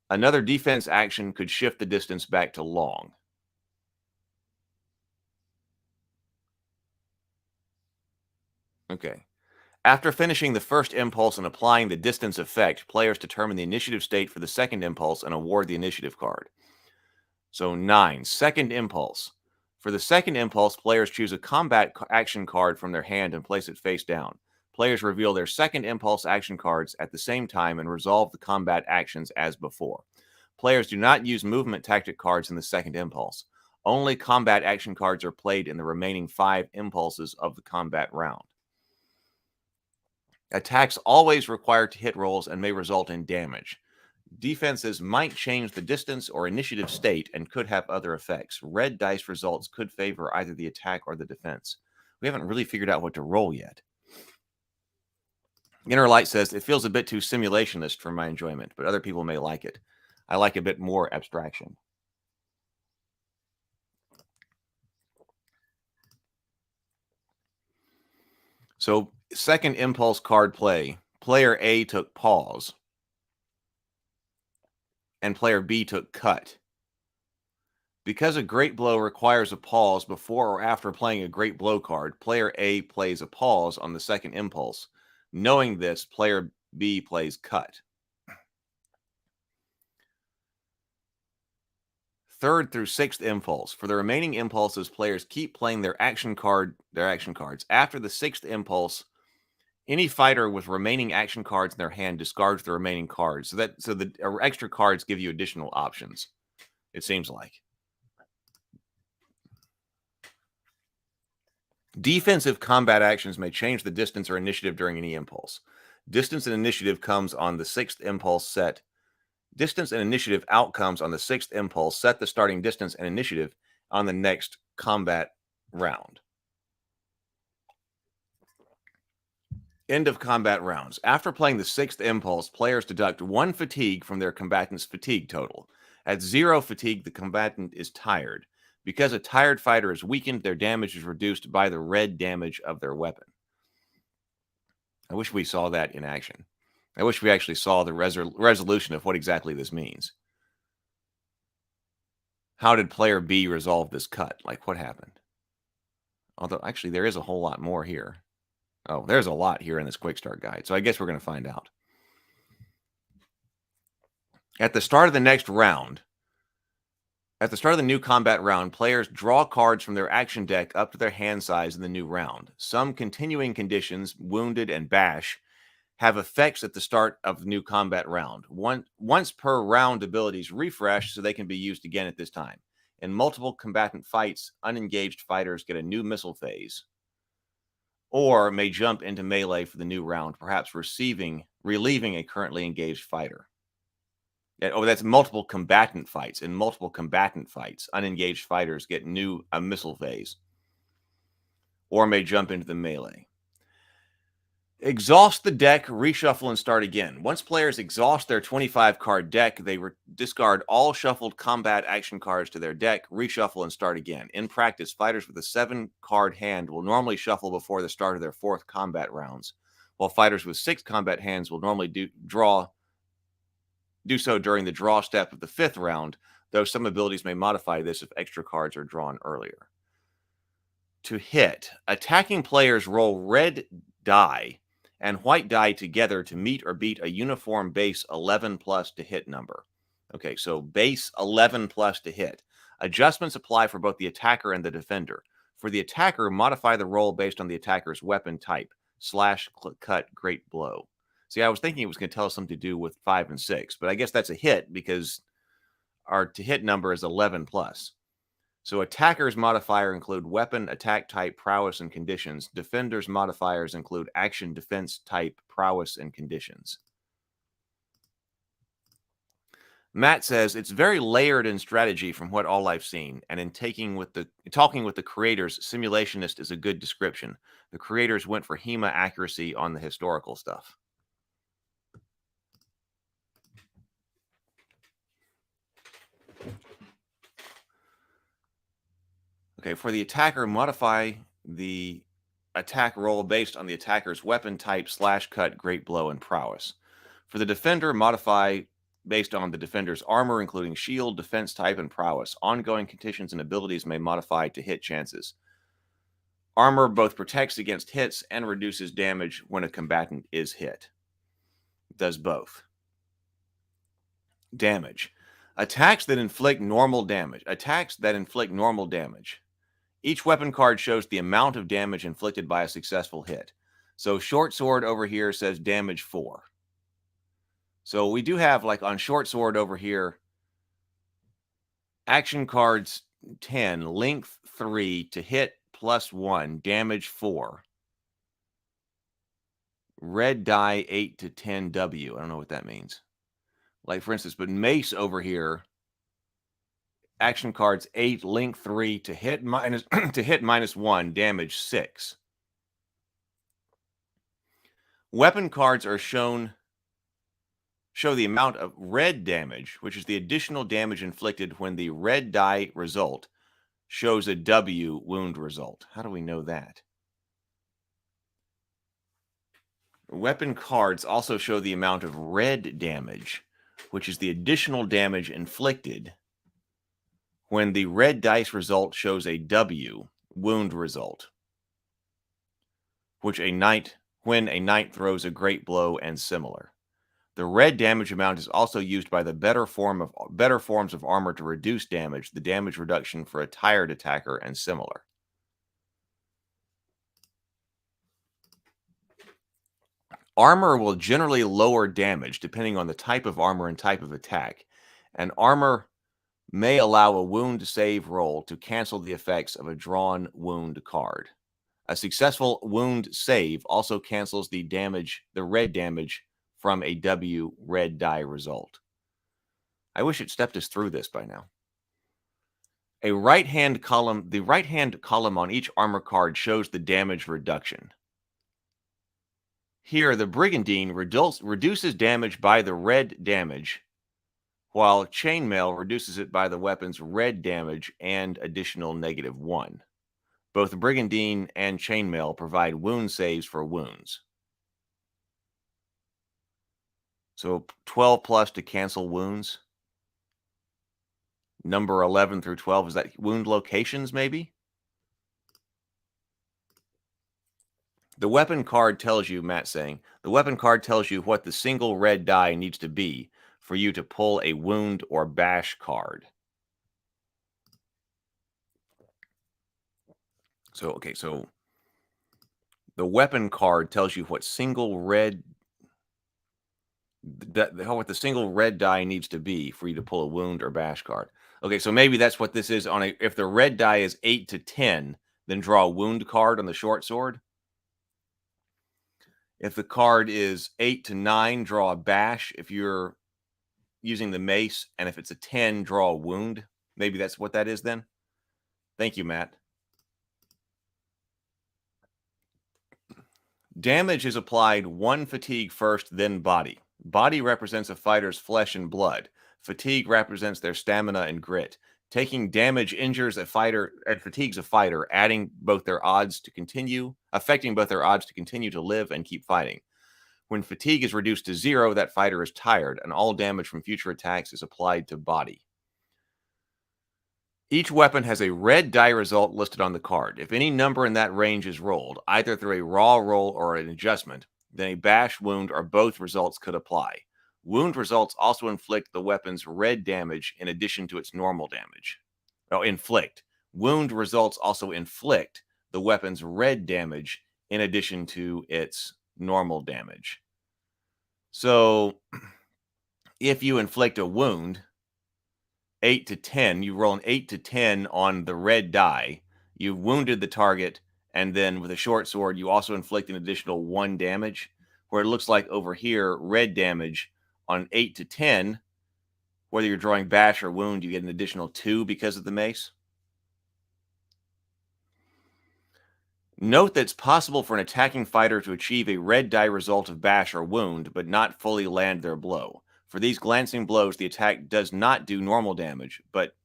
Another defense action could shift the distance back to long. Okay. After finishing the first impulse and applying the distance effect, players determine the initiative state for the second impulse and award the initiative card. So 9, second impulse. For the second impulse, players choose a combat action card from their hand and place it face down. Players reveal their second impulse action cards at the same time and resolve the combat actions as before. Players do not use movement tactic cards in the second impulse. Only combat action cards are played in the remaining 5 impulses of the combat round. Attacks always require to hit rolls and may result in damage. Defenses might change the distance or initiative state and could have other effects. Red dice results could favor either the attack or the defense. We haven't really figured out what to roll yet. Inner Light says, it feels a bit too simulationist for my enjoyment, but other people may like it. I like a bit more abstraction. So, second impulse card play. Player A took pause, and player B took cut. Because a great blow requires a pause before or after playing a great blow card, player A plays a pause on the second impulse. Knowing this, player B plays cut. Third through sixth impulse. For the remaining impulses, players keep playing their action cards. After the sixth impulse, any fighter with remaining action cards in their hand discards the remaining cards. So the extra cards give you additional options, it seems like. Defensive combat actions may change the distance or initiative during any impulse. Distance and initiative comes on the sixth impulse set. Distance and initiative outcomes on the sixth impulse set the starting distance and initiative on the next combat round. End of combat rounds. After playing the sixth impulse, players deduct 1 fatigue from their combatant's fatigue total. At 0 fatigue, the combatant is tired. Because a tired fighter is weakened, their damage is reduced by the red damage of their weapon. I wish we saw that in action. I wish we actually saw the resolution of what exactly this means. How did player B resolve this cut? Like, what happened? Although, actually, there is a whole lot more here. Oh, there's a lot here in this quick start guide. So I guess we're going to find out. At the start of the next round, at the start of the new combat round, players draw cards from their action deck up to their hand size in the new round. Some continuing conditions, wounded and bash, have effects at the start of the new combat round. Once per round abilities refresh so they can be used again at this time. In multiple combatant fights, unengaged fighters get a new missile phase or may jump into melee for the new round, perhaps relieving a currently engaged fighter. Oh, that's multiple combatant fights. In multiple combatant fights, unengaged fighters get a missile phase or may jump into the melee. Exhaust the deck, reshuffle, and start again. Once players exhaust their 25-card deck, they discard all shuffled combat action cards to their deck, reshuffle, and start again. In practice, fighters with a 7-card hand will normally shuffle before the start of their 4th combat rounds, while fighters with 6 combat hands will normally do so during the draw step of the 5th round, though some abilities may modify this if extra cards are drawn earlier. To hit, attacking players roll red die and white die together to meet or beat a uniform base 11 plus to hit number. Okay, so base 11 plus to hit. Adjustments apply for both the attacker and the defender. For the attacker, modify the roll based on the attacker's weapon type. Slash, cut, great blow. See, I was thinking it was going to tell us something to do with 5 and 6, but I guess that's a hit because our to hit number is 11 plus. So attackers' modifier include weapon, attack type, prowess, and conditions. Defenders' modifiers include action, defense type, prowess, and conditions. Matt says, it's very layered in strategy from what all I've seen, and in talking with the creators, simulationist is a good description. The creators went for HEMA accuracy on the historical stuff. Okay, for the attacker, modify the attack roll based on the attacker's weapon type, slash, cut, great blow, and prowess. For the defender, modify based on the defender's armor, including shield, defense type, and prowess. Ongoing conditions and abilities may modify to hit chances. Armor both protects against hits and reduces damage when a combatant is hit. Does both. Damage. Attacks that inflict normal damage. Each weapon card shows the amount of damage inflicted by a successful hit. So short sword over here says damage 4. So we do have, like on short sword over here, action cards 10, length 3, to hit +1, damage 4. Red die 8 to 10 W. I don't know what that means. Like, for instance, but mace over here, action cards 8, length 3, to hit -1, damage 6. Weapon cards are show the amount of red damage, which is the additional damage inflicted when the red die result shows a W wound result. How do we know that? Weapon cards also show the amount of red damage, which is the additional damage inflicted when the red dice result shows a W wound result, when a knight throws a great blow and similar. The red damage amount is also used by the better forms of armor to reduce damage, the damage reduction for a tired attacker and similar. Armor will generally lower damage depending on the type of armor and type of attack, and armor may allow a wound save roll to cancel the effects of a drawn wound card. A successful wound save also cancels the red damage from a W red die result. I wish it stepped us through this by now. The right-hand column on each armor card shows the damage reduction. Here, the Brigandine reduces damage by the red damage, while Chainmail reduces it by the weapon's red damage and additional -1. Both Brigandine and Chainmail provide wound saves for wounds. So 12 plus to cancel wounds. Number 11 through 12, is that wound locations maybe? The weapon card tells you, Matt's saying, the weapon card tells you what the single red die needs to be for you to pull a wound or bash card. So the weapon card tells you what the single red die needs to be for you to pull a wound or bash card. Okay, so maybe that's what this is if the red die is 8 to 10, then draw a wound card on the short sword. If the card is 8 to 9, draw a bash if you're using the mace, and if it's a 10, draw a wound. Maybe that's what that is then. Thank you, Matt. Damage is applied 1 fatigue first, then body. Body represents a fighter's flesh and blood. Fatigue represents their stamina and grit. Taking damage injures a fighter and fatigues a fighter, affecting both their odds to continue to live and keep fighting. When fatigue is reduced to 0, that fighter is tired, and all damage from future attacks is applied to body. Each weapon has a red die result listed on the card. If any number in that range is rolled, either through a raw roll or an adjustment, then a bash, wound, or both results could apply. Wound results also inflict the weapon's red damage in addition to its normal damage. Inflict. Wound results also inflict the weapon's red damage in addition to its normal damage. So, if you inflict a wound, 8 to 10, you roll an 8 to 10 on the red die, you've wounded the target, and then with a short sword, you also inflict an additional 1 damage, where it looks like over here, red damage on 8 to 10, whether you're drawing bash or wound, you get an additional 2 because of the mace. Note that it's possible for an attacking fighter to achieve a red die result of bash or wound, but not fully land their blow. For these glancing blows, the attack does not do normal damage, but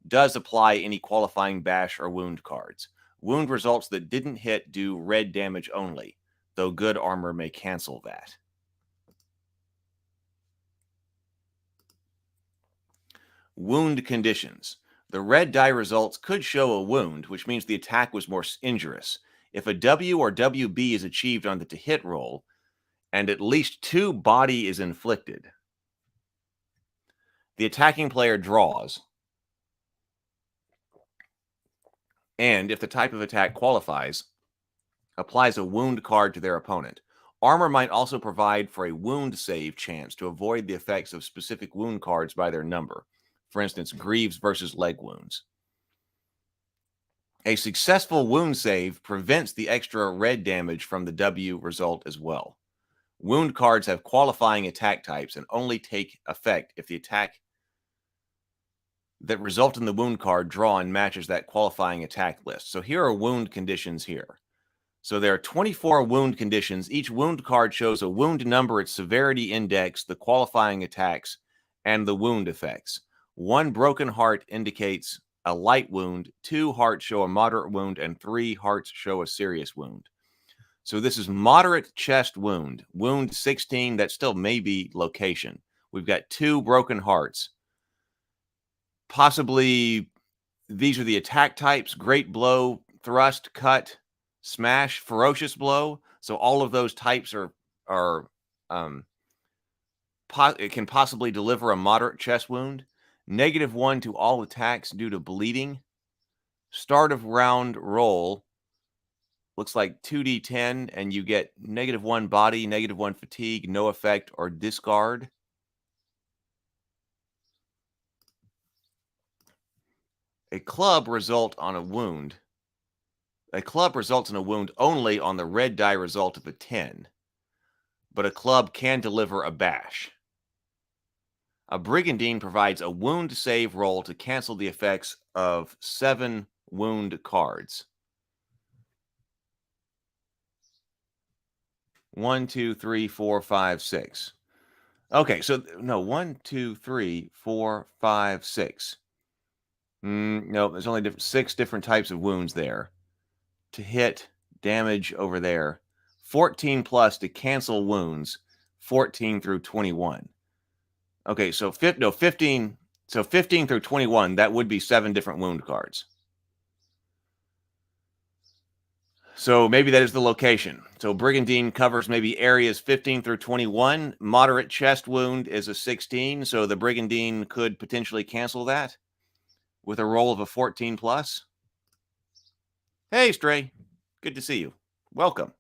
does apply any qualifying bash or wound cards. Wound results that didn't hit do red damage only, though good armor may cancel that. Wound conditions. The red die results could show a wound, which means the attack was more injurious. If a W or WB is achieved on the to hit roll, and at least 2 body is inflicted, the attacking player draws. And if the type of attack qualifies, applies a wound card to their opponent. Armor might also provide for a wound save chance to avoid the effects of specific wound cards by their number. For instance, Greaves versus leg wounds. A successful wound save prevents the extra red damage from the W result as well. Wound cards have qualifying attack types and only take effect if the attack that results in the wound card drawn matches that qualifying attack list. So here are wound conditions here. So there are 24 wound conditions. Each wound card shows a wound number, its severity index, the qualifying attacks, and the wound effects. 1 broken heart indicates a light wound, 2 hearts show a moderate wound, and 3 hearts show a serious wound. So this is moderate chest wound. Wound 16, that still may be location. We've got 2 broken hearts. Possibly these are the attack types: great blow, thrust, cut, smash, ferocious blow. So all of those types are it can possibly deliver a moderate chest wound. -1 to all attacks due to bleeding. Start of round roll looks like 2d10, and you get -1 body, -1 fatigue, no effect, or discard. A club results in a wound only on the red die result of a 10, but a club can deliver a bash. A brigandine provides a wound save roll to cancel the effects of 7 wound cards. 1, 2, 3, 4, 5, 6. Okay, so no, 1, 2, 3, 4, 5, 6. No, there's only 6 different types of wounds there. To hit, damage over there. 14 plus to cancel wounds, 14 through 21. Okay, so 15. So 15 through 21, that would be 7 different wound cards. So maybe that is the location. So Brigandine covers maybe areas 15 through 21. Moderate chest wound is a 16, so the Brigandine could potentially cancel that with a roll of a 14 plus. Hey, Stray. Good to see you. Welcome.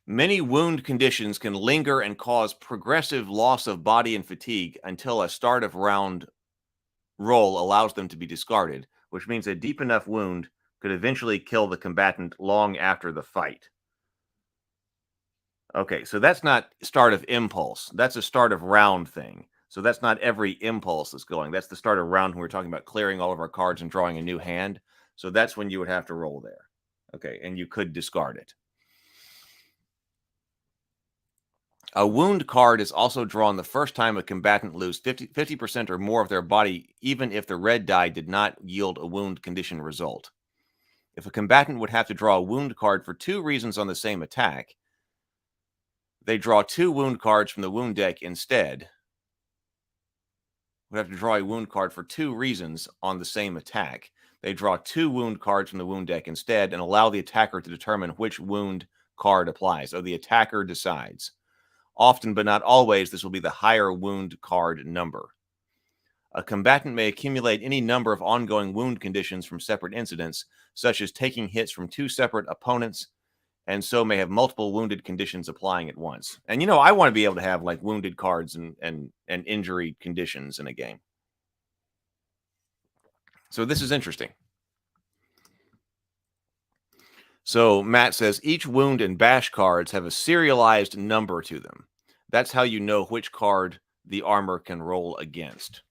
Many wound conditions can linger and cause progressive loss of body and fatigue until a start of round roll allows them to be discarded, which means a deep enough wound could eventually kill the combatant long after the fight. Okay, so that's not start of impulse. That's a start of round thing. So that's not every impulse that's going. That's the start of round when we're talking about clearing all of our cards and drawing a new hand. So that's when you would have to roll there. Okay, and you could discard it. A wound card is also drawn the first time a combatant loses 50% or more of their body, even if the red die did not yield a wound condition result. If a combatant would have to draw a wound card for 2 reasons on the same attack, they draw 2 wound cards from the wound deck instead. Would have to draw a wound card for 2 reasons on the same attack. They draw 2 wound cards from the wound deck instead and allow the attacker to determine which wound card applies. So the attacker decides. Often, but not always, this will be the higher wound card number. A combatant may accumulate any number of ongoing wound conditions from separate incidents, such as taking hits from 2 separate opponents, and so may have multiple wounded conditions applying at once. And, you know, I want to be able to have, like, wounded cards and injury conditions in a game. So this is interesting. So Matt says, each wound and bash cards have a serialized number to them. That's how you know which card the armor can roll against.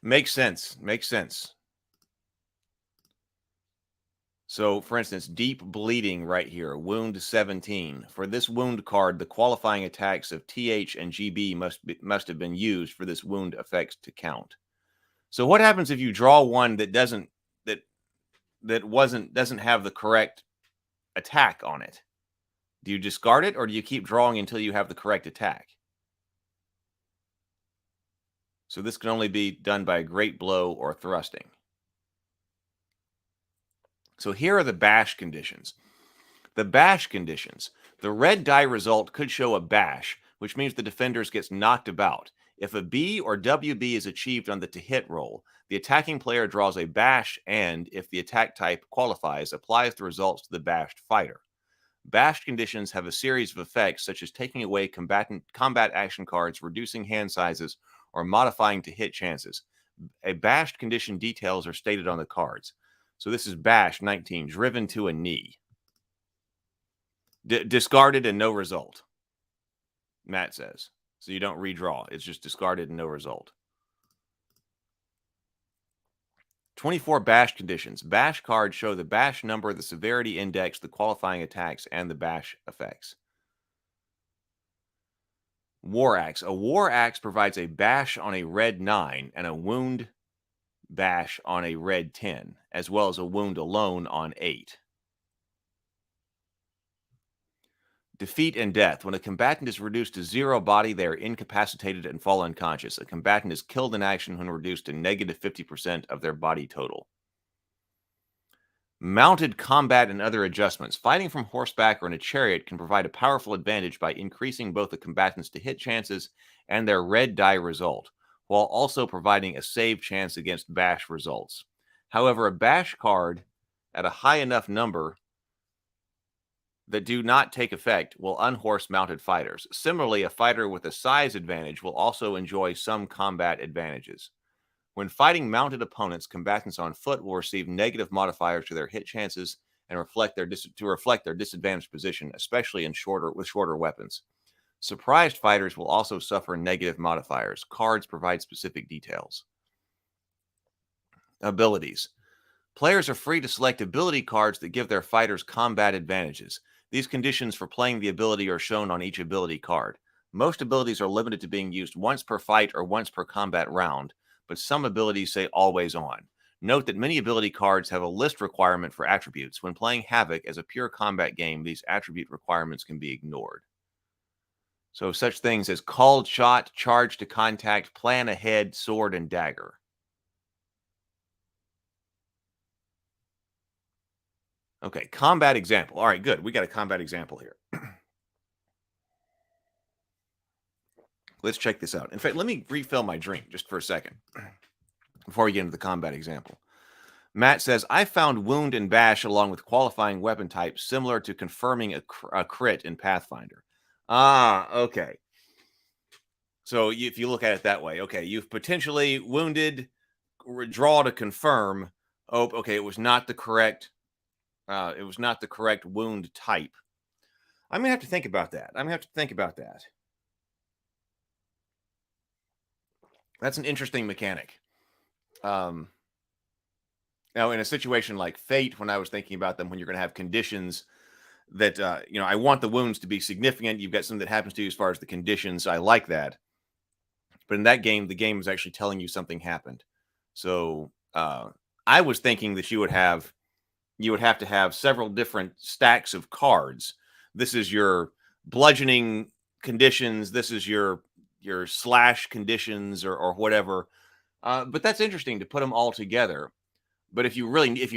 Makes sense. Makes sense. So, for instance, deep bleeding right here, wound 17. For this wound card, the qualifying attacks of TH and GB must have been used for this wound effects to count. So what happens if you draw one that doesn't have the correct attack on it? Do you discard it, or do you keep drawing until you have the correct attack? So this can only be done by a great blow or thrusting. So here are the bash conditions. The bash conditions. The red die result could show a bash, which means the defenders gets knocked about. If a B or WB is achieved on the to hit roll, the attacking player draws a bash and, if the attack type qualifies, applies the results to the bashed fighter. Bashed conditions have a series of effects such as taking away combat action cards, reducing hand sizes, or modifying to hit chances. A bashed condition details are stated on the cards. So this is bash 19, driven to a knee. Discarded and no result, Matt says. So you don't redraw. It's just discarded and no result. 24 bash conditions. Bash cards show the bash number, the severity index, the qualifying attacks, and the bash effects. War Axe. A War Axe provides a bash on a red 9 and a wound bash on a red 10, as well as a wound alone on 8. Defeat and death. When a combatant is reduced to 0 body, they are incapacitated and fall unconscious. A combatant is killed in action when reduced to negative 50% of their body total. Mounted combat and other adjustments. Fighting from horseback or in a chariot can provide a powerful advantage by increasing both the combatants' to hit chances and their red die result, while also providing a save chance against bash results. However, a bash card at a high enough number that do not take effect will unhorse mounted fighters. Similarly, a fighter with a size advantage will also enjoy some combat advantages. When fighting mounted opponents, combatants on foot will receive negative modifiers to their hit chances and reflect their disadvantaged position, especially with shorter weapons. Surprised fighters will also suffer negative modifiers. Cards provide specific details. Abilities. Players are free to select ability cards that give their fighters combat advantages. These conditions for playing the ability are shown on each ability card. Most abilities are limited to being used once per fight or once per combat round, but some abilities say always on. Note that many ability cards have a list requirement for attributes. When playing Havoc as a pure combat game, these attribute requirements can be ignored. So such things as called shot, charge to contact, plan ahead, sword, and dagger. Okay, combat example. All right, good. We got a combat example here. Let's check this out. In fact, let me refill my drink just for a second before we get into the combat example. Matt says, I found wound and bash along with qualifying weapon types similar to confirming a crit in Pathfinder. Ah, okay. So if you look at it that way, okay, you've potentially wounded, draw to confirm. Oh, okay, it was not the correct wound type. I'm gonna have to think about that. That's an interesting mechanic. Now, in a situation like Fate, when I was thinking about them, when you're going to have conditions that, I want the wounds to be significant. You've got something that happens to you as far as the conditions. I like that. But in that game, the game is actually telling you something happened. So I was thinking that you would have to have several different stacks of cards. This is your bludgeoning conditions. This is your slash conditions or whatever. But that's interesting to put them all together. But if you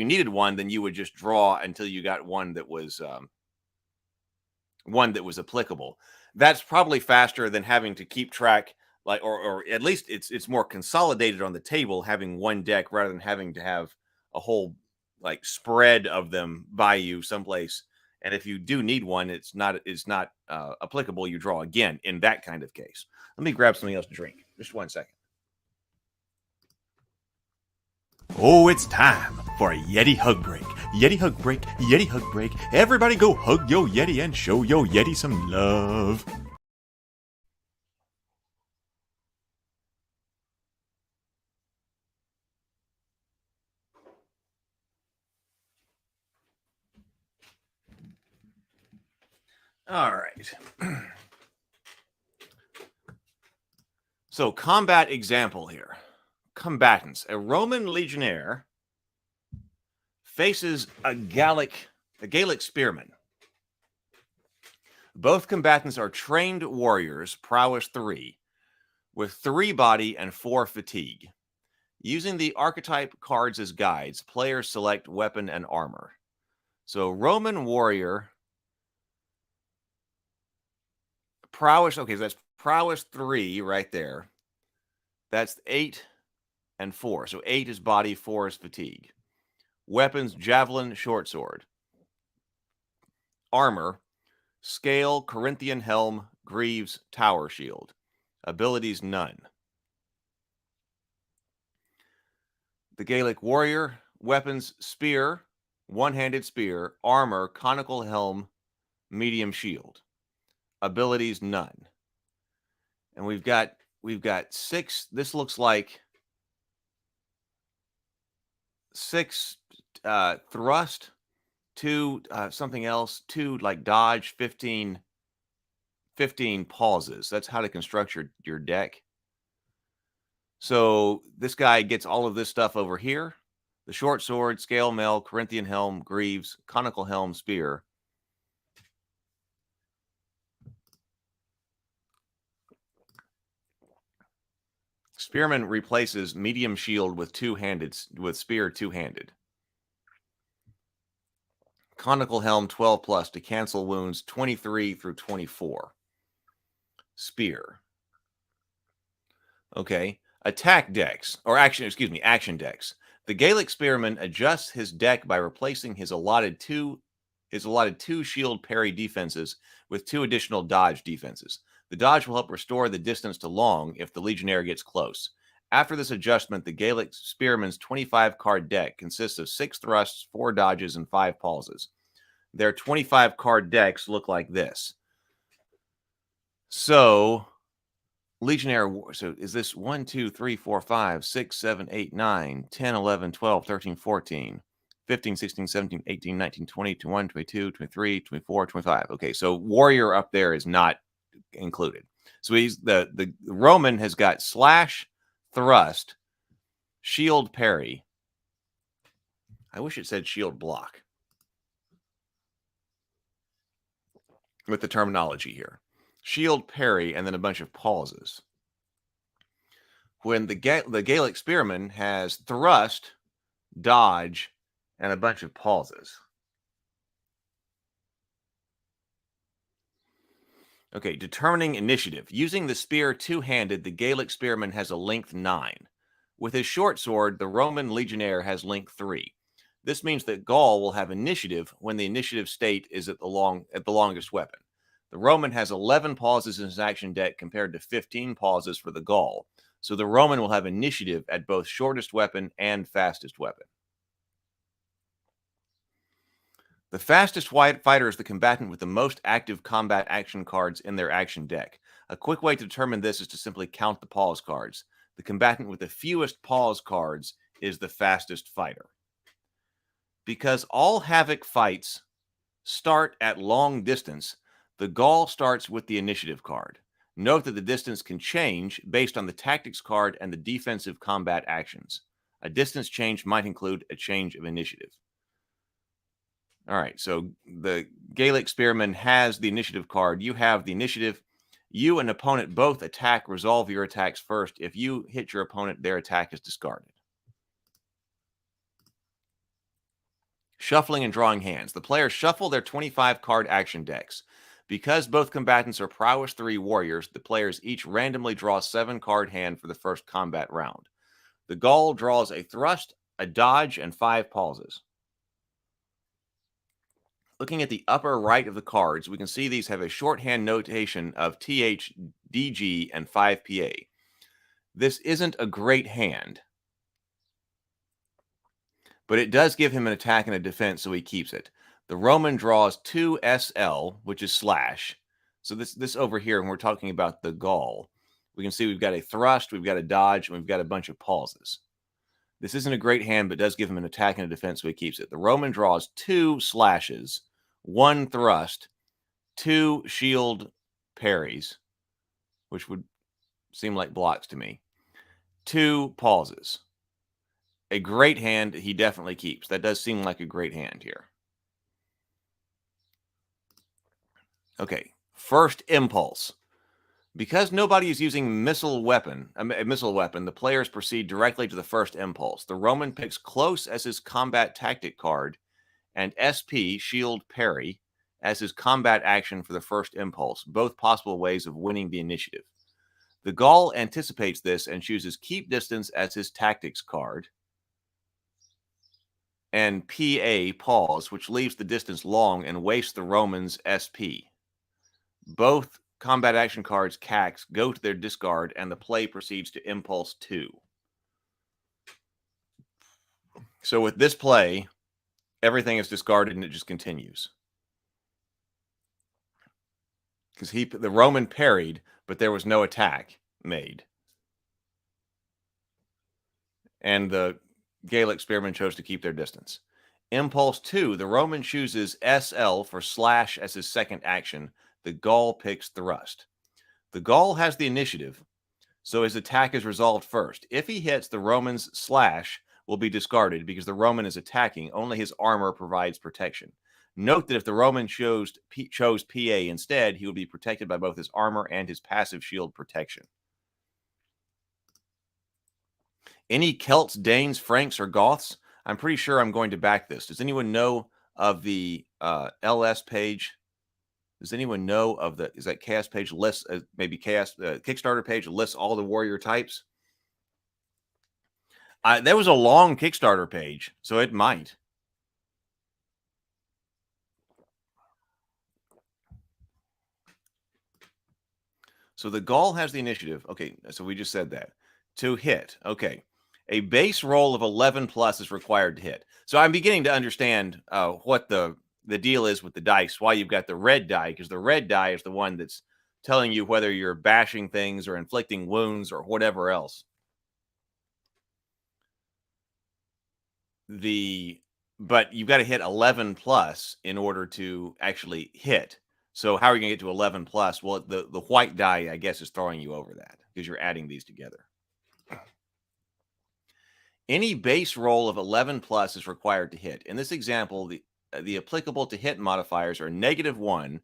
needed one, then you would just draw until you got one that was applicable. That's probably faster than having to keep track, or at least it's more consolidated on the table, having one deck rather than having to have a whole spread of them by you someplace. And if you do need one, it's not applicable. You draw again in that kind of case. Let me grab something else to drink. Just 1 second. Oh, it's time for a Yeti hug break. Yeti hug break. Yeti hug break. Everybody go hug yo Yeti and show yo Yeti some love. All right. So, combat example here. Combatants. A Roman legionnaire faces a Gallic spearman. Both combatants are trained warriors, prowess 3, with 3 body and 4 fatigue. Using the archetype cards as guides, players select weapon and armor. So, Roman warrior, prowess, okay, so that's prowess 3 right there. That's 8 and 4. So 8 is body, 4 is fatigue. Weapons, javelin, short sword. Armor, scale, Corinthian helm, greaves, tower shield. Abilities, none. The Gaelic warrior, weapons, spear, one-handed spear, armor, conical helm, medium shield. Abilities, none. And we've got 6. This looks like 6 thrust, 2 something else, 2 dodge, 15 pauses. That's how to construct your deck. So this guy gets all of this stuff over here. The short sword, scale mail, Corinthian helm, greaves, conical helm, spear. Spearman replaces medium shield with spear two-handed. Conical helm 12 plus to cancel wounds 23 through 24. Spear. Okay. Attack decks, or action decks. The Gaelic Spearman adjusts his deck by replacing his allotted two shield parry defenses with 2 additional dodge defenses. The dodge will help restore the distance to long if the Legionnaire gets close. After this adjustment, the Gaelic Spearman's 25-card deck consists of 6 thrusts, 4 dodges, and 5 pauses. Their 25-card decks look like this. So, Legionnaire, so is this 1, 2, 3, 4, 5, 6, 7, 8, 9, 10, 11, 12, 13, 14, 15, 16, 17, 18, 19, 20, 21, 22, 23, 24, 25. Okay, so Warrior up there is not included. So he's the Roman has got slash, thrust, shield parry. I wish it said shield block with the terminology here. Shield parry and then a bunch of pauses. When the Gaelic Spearman has thrust, dodge, and a bunch of pauses. Okay, determining initiative. Using the spear two-handed, the Gaelic Spearman has a length 9. With his short sword, the Roman Legionnaire has length 3. This means that Gaul will have initiative when the initiative state is at the longest weapon. The Roman has 11 pauses in his action deck compared to 15 pauses for the Gaul. So the Roman will have initiative at both shortest weapon and fastest weapon. The fastest fighter is the combatant with the most active combat action cards in their action deck. A quick way to determine this is to simply count the pause cards. The combatant with the fewest pause cards is the fastest fighter. Because all Havoc fights start at long distance, the Gaul starts with the initiative card. Note that the distance can change based on the tactics card and the defensive combat actions. A distance change might include a change of initiative. All right, so the Gaelic Spearman has the initiative card. You have the initiative. You and opponent both attack. Resolve your attacks first. If you hit your opponent, their attack is discarded. Shuffling and drawing hands. The players shuffle their 25-card action decks. Because both combatants are Prowess 3 warriors, the players each randomly draw a 7-card hand for the first combat round. The Gaul draws a thrust, a dodge, and 5 pauses. Looking at the upper right of the cards, we can see these have a shorthand notation of TH, DG, and 5 PA. This isn't a great hand, but it does give him an attack and a defense, so he keeps it. The Roman draws 2 SL, which is slash. So this over here, when we're talking about the Gaul, we can see we've got a thrust, we've got a dodge, and we've got a bunch of pauses. This isn't a great hand, but does give him an attack and a defense, so he keeps it. The Roman draws 2 slashes, 1 thrust, 2 shield parries, which would seem like blocks to me, 2 pauses. A great hand he definitely keeps. That does seem like a great hand here. Okay, first impulse. Because nobody is using a missile weapon, the players proceed directly to the first impulse. The Roman picks close as his combat tactic card and SP, shield parry, as his combat action for the first impulse, both possible ways of winning the initiative. The Gaul anticipates this and chooses keep distance as his tactics card and PA, pause, which leaves the distance long and wastes the Roman's SP. Both combat action cards, CACs, go to their discard, and the play proceeds to Impulse 2. So with this play, everything is discarded and it just continues. Because the Roman parried, but there was no attack made. And the Gaelic Spearman chose to keep their distance. Impulse 2, the Roman chooses SL for slash as his second action. The Gaul picks thrust. The Gaul has the initiative, so his attack is resolved first. If he hits, the Roman's slash will be discarded because the Roman is attacking. Only his armor provides protection. Note that if the Roman chose PA instead, he would be protected by both his armor and his passive shield protection. Any Celts, Danes, Franks, or Goths? I'm pretty sure I'm going to back this. Does anyone know of the LS page? Does anyone know of is that chaos page lists, maybe chaos Kickstarter page lists all the warrior types? There was a long Kickstarter page, so it might. So the Gaul has the initiative. Okay, so we just said that. To hit. Okay. A base roll of 11 plus is required to hit. So I'm beginning to understand what the deal is with the dice, why you've got the red die, because the red die is the one that's telling you whether you're bashing things or inflicting wounds or whatever else. But you've got to hit 11 plus in order to actually hit. So how are you going to get to 11 plus? Well, the white die, I guess, is throwing you over that because you're adding these together. Any base roll of 11 plus is required to hit. In this example, the applicable to hit modifiers are -1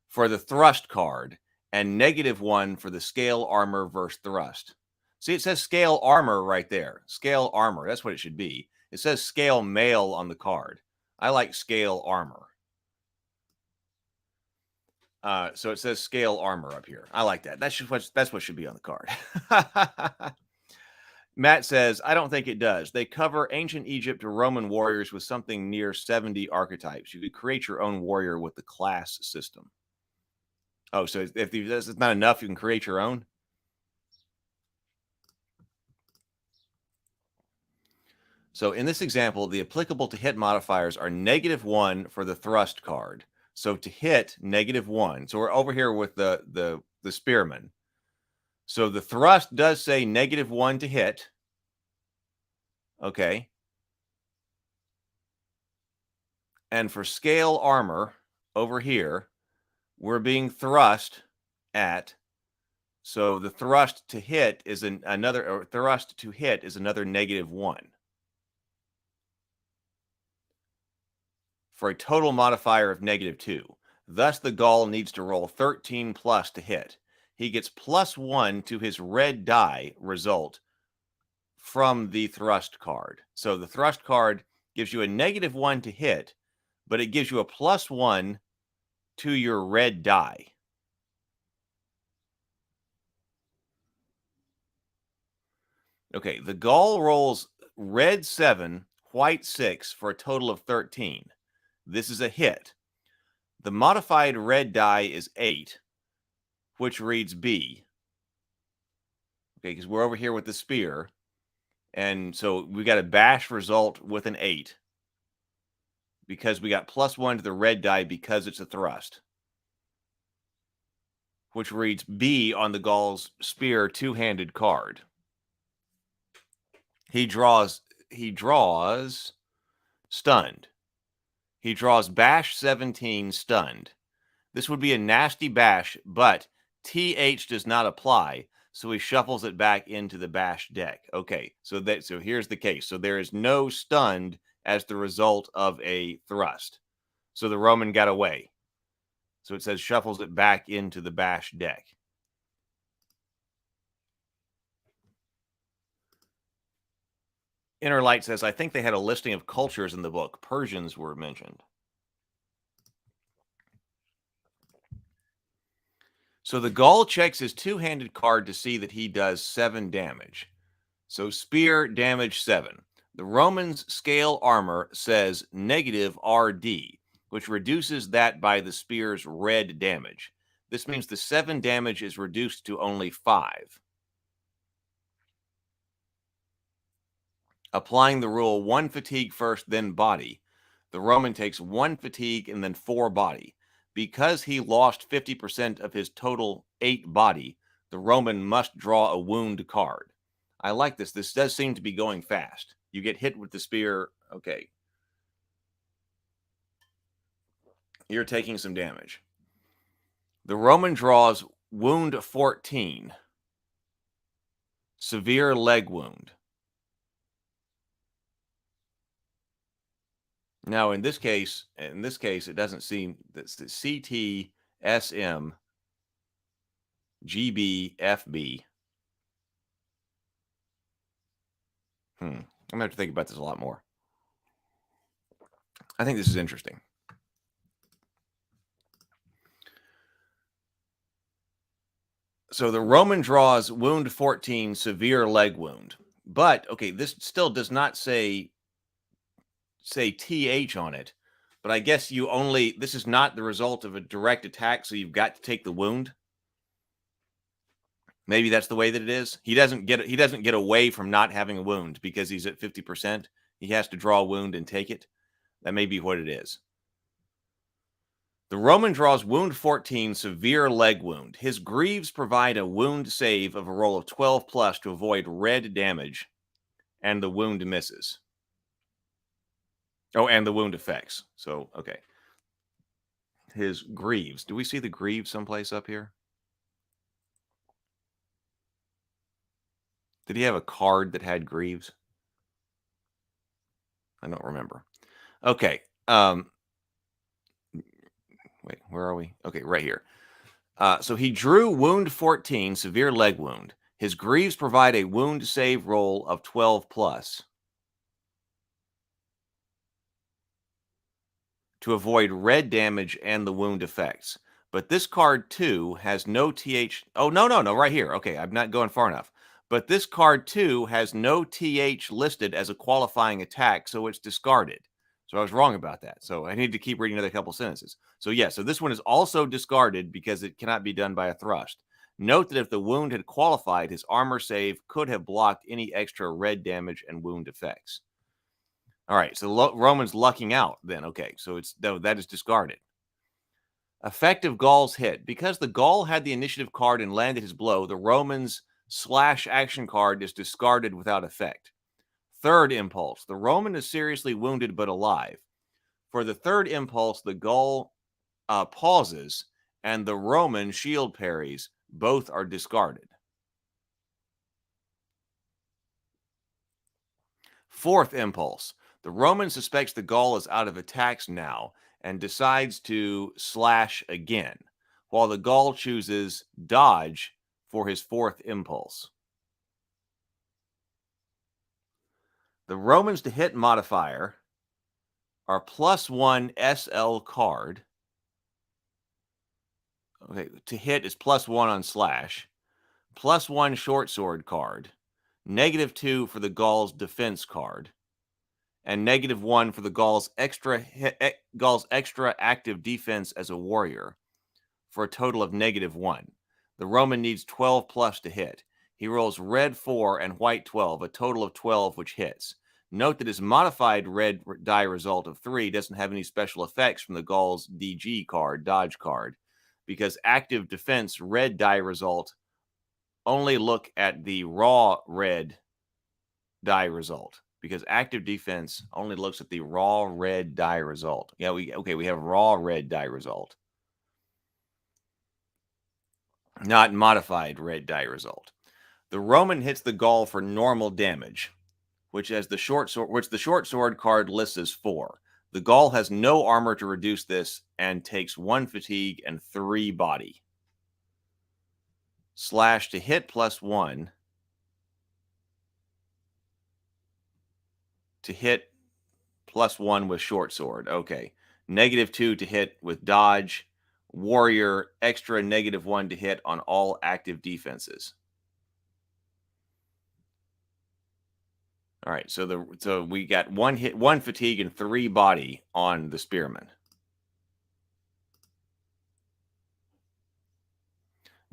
for the thrust card and -1 for the scale armor versus thrust. See, it says scale armor right there. Scale armor. That's what it should be. It says scale mail on the card. I like scale armor. So it says scale armor up here. I like that. That's what should be on the card. Matt says, I don't think it does. They cover ancient Egypt or Roman warriors with something near 70 archetypes. You could create your own warrior with the class system. Oh, so if this is not enough, you can create your own? So in this example, the applicable to hit modifiers are -1 for the thrust card. So to hit, -1. So we're over here with the spearman. So the thrust does say -1 to hit. Okay. And for scale armor over here, we're being thrust at. So the thrust to hit is another -1. For a total modifier of -2. Thus, the Gaul needs to roll 13 plus to hit. He gets +1 to his red die result from the thrust card. So the thrust card gives you a -1 to hit, but it gives you a +1 to your red die. Okay, the Gaul rolls red 7, white 6 for a total of 13. This is a hit. The modified red die is 8, which reads B. Okay, because we're over here with the spear. And so we got a bash result with an 8 because we got +1 to the red die because it's a thrust, which reads B on the Gaul's spear two-handed card. He draws stunned. He draws bash 17 stunned. This would be a nasty bash, but TH does not apply, so he shuffles it back into the bash deck. Okay, so here's the case. So there is no stunned as the result of a thrust. So the Roman got away. So it says shuffles it back into the bash deck. Inner Light says, I think they had a listing of cultures in the book. Persians were mentioned. So the Gaul checks his two-handed card to see that he does 7 damage. So spear damage 7. The Romans' scale armor says -RD, which reduces that by the spear's red damage. This means the 7 damage is reduced to only 5. Applying the rule 1 fatigue first, then body, the Roman takes 1 fatigue and then 4 body. Because he lost 50% of his total 8 body, the Roman must draw a wound card. I like this. This does seem to be going fast. You get hit with the spear. Okay. You're taking some damage. The Roman draws wound 14. Severe leg wound. Now, in this case, it doesn't seem that the CT, SM, GB, FB. I'm gonna have to think about this a lot more. I think this is interesting. So the Roman draws wound 14, severe leg wound. But okay, this still does not say TH on it. But I guess this is not the result of a direct attack, so you've got to take the wound. Maybe that's the way that it is. He doesn't get away from not having a wound because he's at 50%. He has to draw a wound and take it. That may be what it is. The Roman draws wound 14, severe leg wound. His greaves provide a wound save of a roll of 12 plus to avoid red damage, and the wound misses. Oh, and the wound effects. So, okay. His greaves. Do we see the greaves someplace up here? Did he have a card that had greaves? I don't remember. Okay. Wait, where are we? Okay, right here. So he drew wound 14, severe leg wound. His greaves provide a wound save roll of 12 plus to avoid red damage and the wound effects. But this card too has no TH. Oh, no, right here. Okay, I'm not going far enough. But this card too has no TH listed as a qualifying attack, so it's discarded. So I was wrong about that. So I need to keep reading another couple sentences. So yeah, so this one is also discarded because it cannot be done by a thrust. Note that if the wound had qualified, his armor save could have blocked any extra red damage and wound effects. All right, so Roman's lucking out then. Okay, so that is discarded. Effective Gaul's hit. Because the Gaul had the initiative card and landed his blow, the Roman's slash action card is discarded without effect. Third impulse. The Roman is seriously wounded but alive. For the third impulse, the Gaul pauses and the Roman shield parries. Both are discarded. Fourth impulse. The Roman suspects the Gaul is out of attacks now and decides to slash again, while the Gaul chooses dodge for his fourth impulse. The Romans to hit modifier are +1 SL card. Okay, to hit is +1 on slash, +1 short sword card, -2 for the Gaul's defense card, and -1 for the Gaul's extra active defense as a warrior, for a total of -1. The Roman needs 12 plus to hit. He rolls red 4 and white 12, a total of 12, which hits. Note that his modified red die result of 3 doesn't have any special effects from the Gaul's DG card, dodge card, because active defense red die result only look at the raw red die result, because active defense only looks at the raw red die result. Yeah, we have raw red die result, not modified red die result. The Roman hits the Gaul for normal damage, which the short sword card lists as 4. The Gaul has no armor to reduce this and takes 1 fatigue and 3 body. Slash to hit +1. To hit +1 with short sword. Okay. -2 to hit with dodge. Warrior extra -1 to hit on all active defenses. All right, so we got 1 hit, 1 fatigue, and 3 body on the spearman.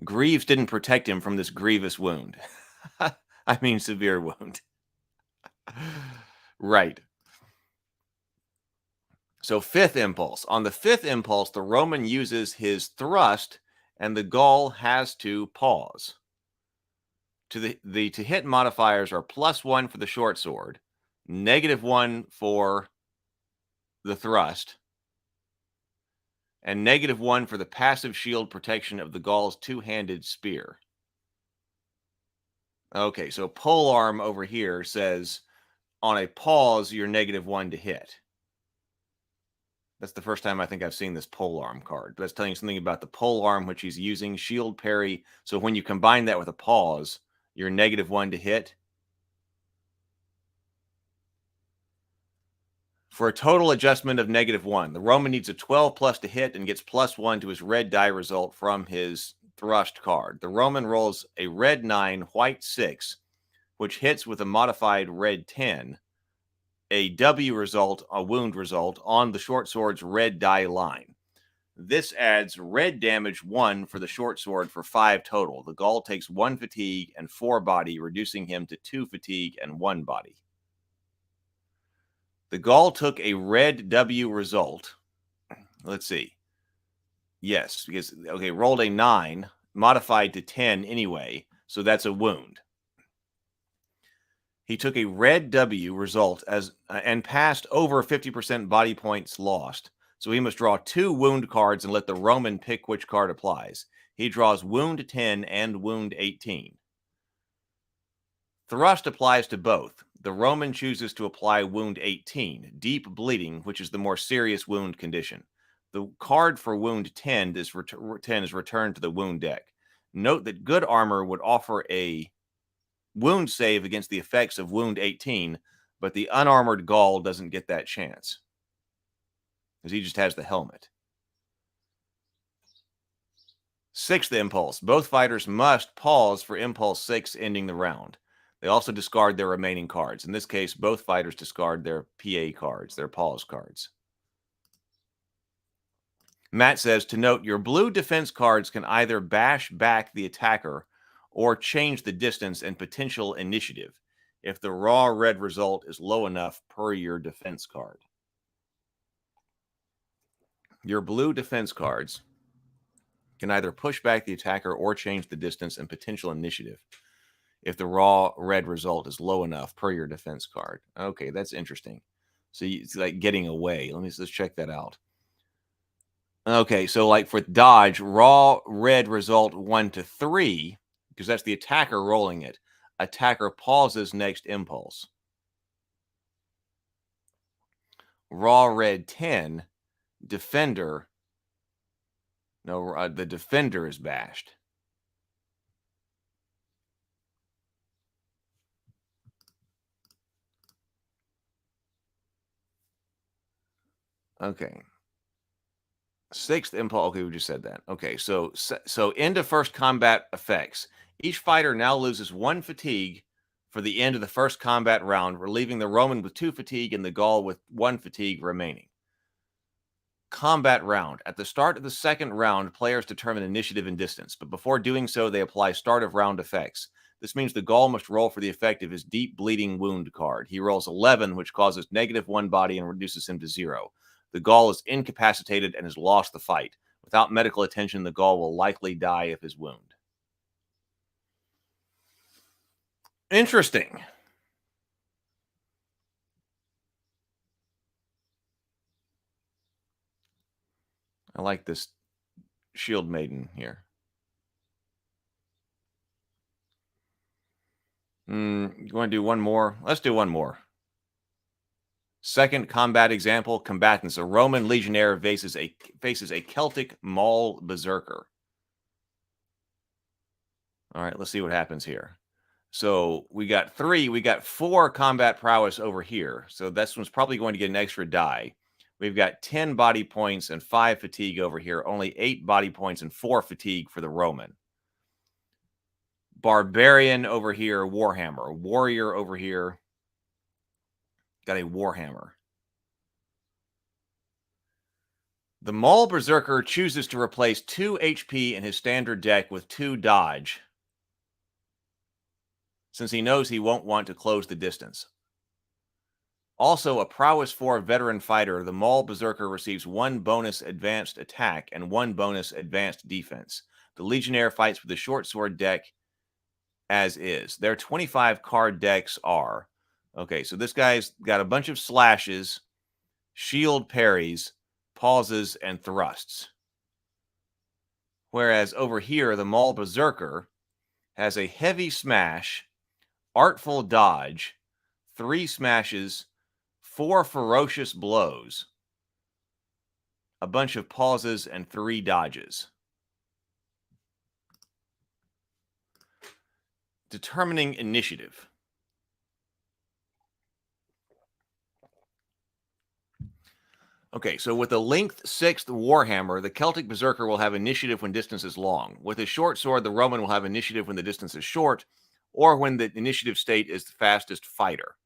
Greaves didn't protect him from this grievous wound. I mean, severe wound. Right. So fifth impulse. On the fifth impulse, the Roman uses his thrust, and the Gaul has to pause. To hit modifiers are +1 for the short sword, -1 for the thrust, and -1 for the passive shield protection of the Gaul's two-handed spear. Okay, so polearm over here says on a pause, you're -1 to hit. That's the first time I think I've seen this polearm card. That's telling you something about the polearm, which he's using, shield parry. So when you combine that with a pause, you're -1 to hit. For a total adjustment of -1, the Roman needs a 12 plus to hit and gets +1 to his red die result from his thrust card. The Roman rolls a red 9, white 6, which hits with a modified red 10, a W result, a wound result, on the short sword's red die line. This adds red damage 1 for the short sword for 5 total. The Gaul takes 1 fatigue and 4 body, reducing him to 2 fatigue and 1 body. The Gaul took a red W result. Let's see. Yes, because, okay, rolled a 9, modified to 10 anyway, so that's a wound. He took a red W result and passed over 50% body points lost. So he must draw 2 wound cards and let the Roman pick which card applies. He draws wound 10 and wound 18. Thrust applies to both. The Roman chooses to apply wound 18, deep bleeding, which is the more serious wound condition. The card for wound 10 is returned to the wound deck. Note that good armor would offer a wound save against the effects of wound 18, but the unarmored Gaul doesn't get that chance because he just has the helmet. 6th impulse. Both fighters must pause for impulse 6 ending the round. They also discard their remaining cards. In this case, both fighters discard their PA cards, their pause cards. Matt says, to note, your blue defense cards can either bash back the attacker or change the distance and potential initiative if the raw red result is low enough per your defense card. Your blue defense cards can either push back the attacker or change the distance and potential initiative if the raw red result is low enough per your defense card. Okay, that's interesting. So it's like getting away. Let's check that out. Okay, so like for dodge, raw red result 1 to 3, because that's the attacker rolling it. Attacker pauses next impulse. Raw red 10, defender. No, the defender is bashed. Okay. 6th impulse. Okay, we just said that. Okay, so end of first combat effects. Each fighter now loses 1 fatigue for the end of the first combat round, relieving the Roman with 2 fatigue and the Gaul with 1 fatigue remaining. Combat round. At the start of the second round, players determine initiative and distance, but before doing so, they apply start of round effects. This means the Gaul must roll for the effect of his deep bleeding wound card. He rolls 11, which causes -1 body and reduces him to 0. The Gaul is incapacitated and has lost the fight. Without medical attention, the Gaul will likely die of his wound. Interesting. I like this shield maiden here. You want to do one more? Let's do one more. Second combat example, combatants. A Roman legionnaire faces a Celtic Maul berserker. All right, let's see what happens here. So we got 4 combat prowess over here. So this one's probably going to get an extra die. We've got 10 body points and 5 fatigue over here. Only 8 body points and 4 fatigue for the Roman. Barbarian over here, Warhammer. Warrior over here. Got a Warhammer. The Maul Berserker chooses to replace 2 HP in his standard deck with 2 dodge, since he knows he won't want to close the distance. Also, a Prowess 4 veteran fighter, the Maul Berserker receives 1 bonus advanced attack and 1 bonus advanced defense. The Legionnaire fights with the short sword deck as is. Their 25 card decks are... Okay, so this guy's got a bunch of slashes, shield parries, pauses, and thrusts. Whereas over here, the Maul Berserker has a heavy smash, artful dodge, 3 smashes, 4 ferocious blows, a bunch of pauses, and 3 dodges. Determining initiative. Okay, so with a length 6th Warhammer, the Celtic Berserker will have initiative when distance is long. With a short sword, the Roman will have initiative when the distance is short, or when the initiative state is the fastest fighter.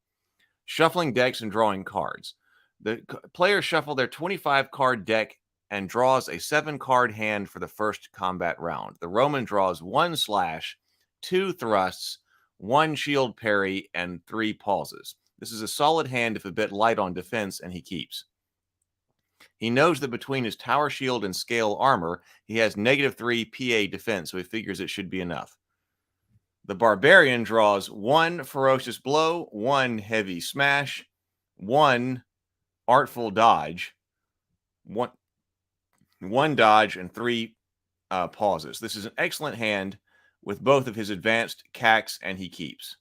Shuffling decks and drawing cards. The players shuffle their 25-card deck and draws a 7-card hand for the first combat round. The Roman draws 1 slash, 2 thrusts, 1 shield parry, and 3 pauses. This is a solid hand if a bit light on defense, and he keeps. He knows that between his tower shield and scale armor, he has -3 PA defense, so he figures it should be enough. The Barbarian draws 1 ferocious blow, 1 heavy smash, 1 artful dodge, 1 dodge, and 3 pauses. This is an excellent hand with both of his advanced cacks, and he keeps.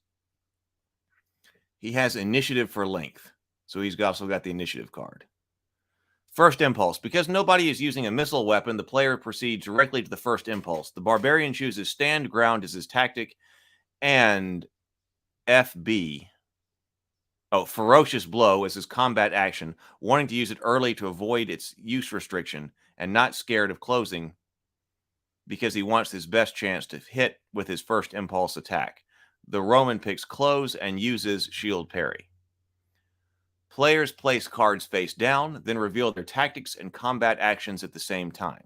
He has initiative for length, so he's also got the initiative card. First impulse. Because nobody is using a missile weapon, the player proceeds directly to the first impulse. The Barbarian chooses stand ground as his tactic, and FB, ferocious blow as his combat action, wanting to use it early to avoid its use restriction, and not scared of closing because he wants his best chance to hit with his first impulse attack. The Roman picks close and uses shield parry. Players place cards face down, then reveal their tactics and combat actions at the same time.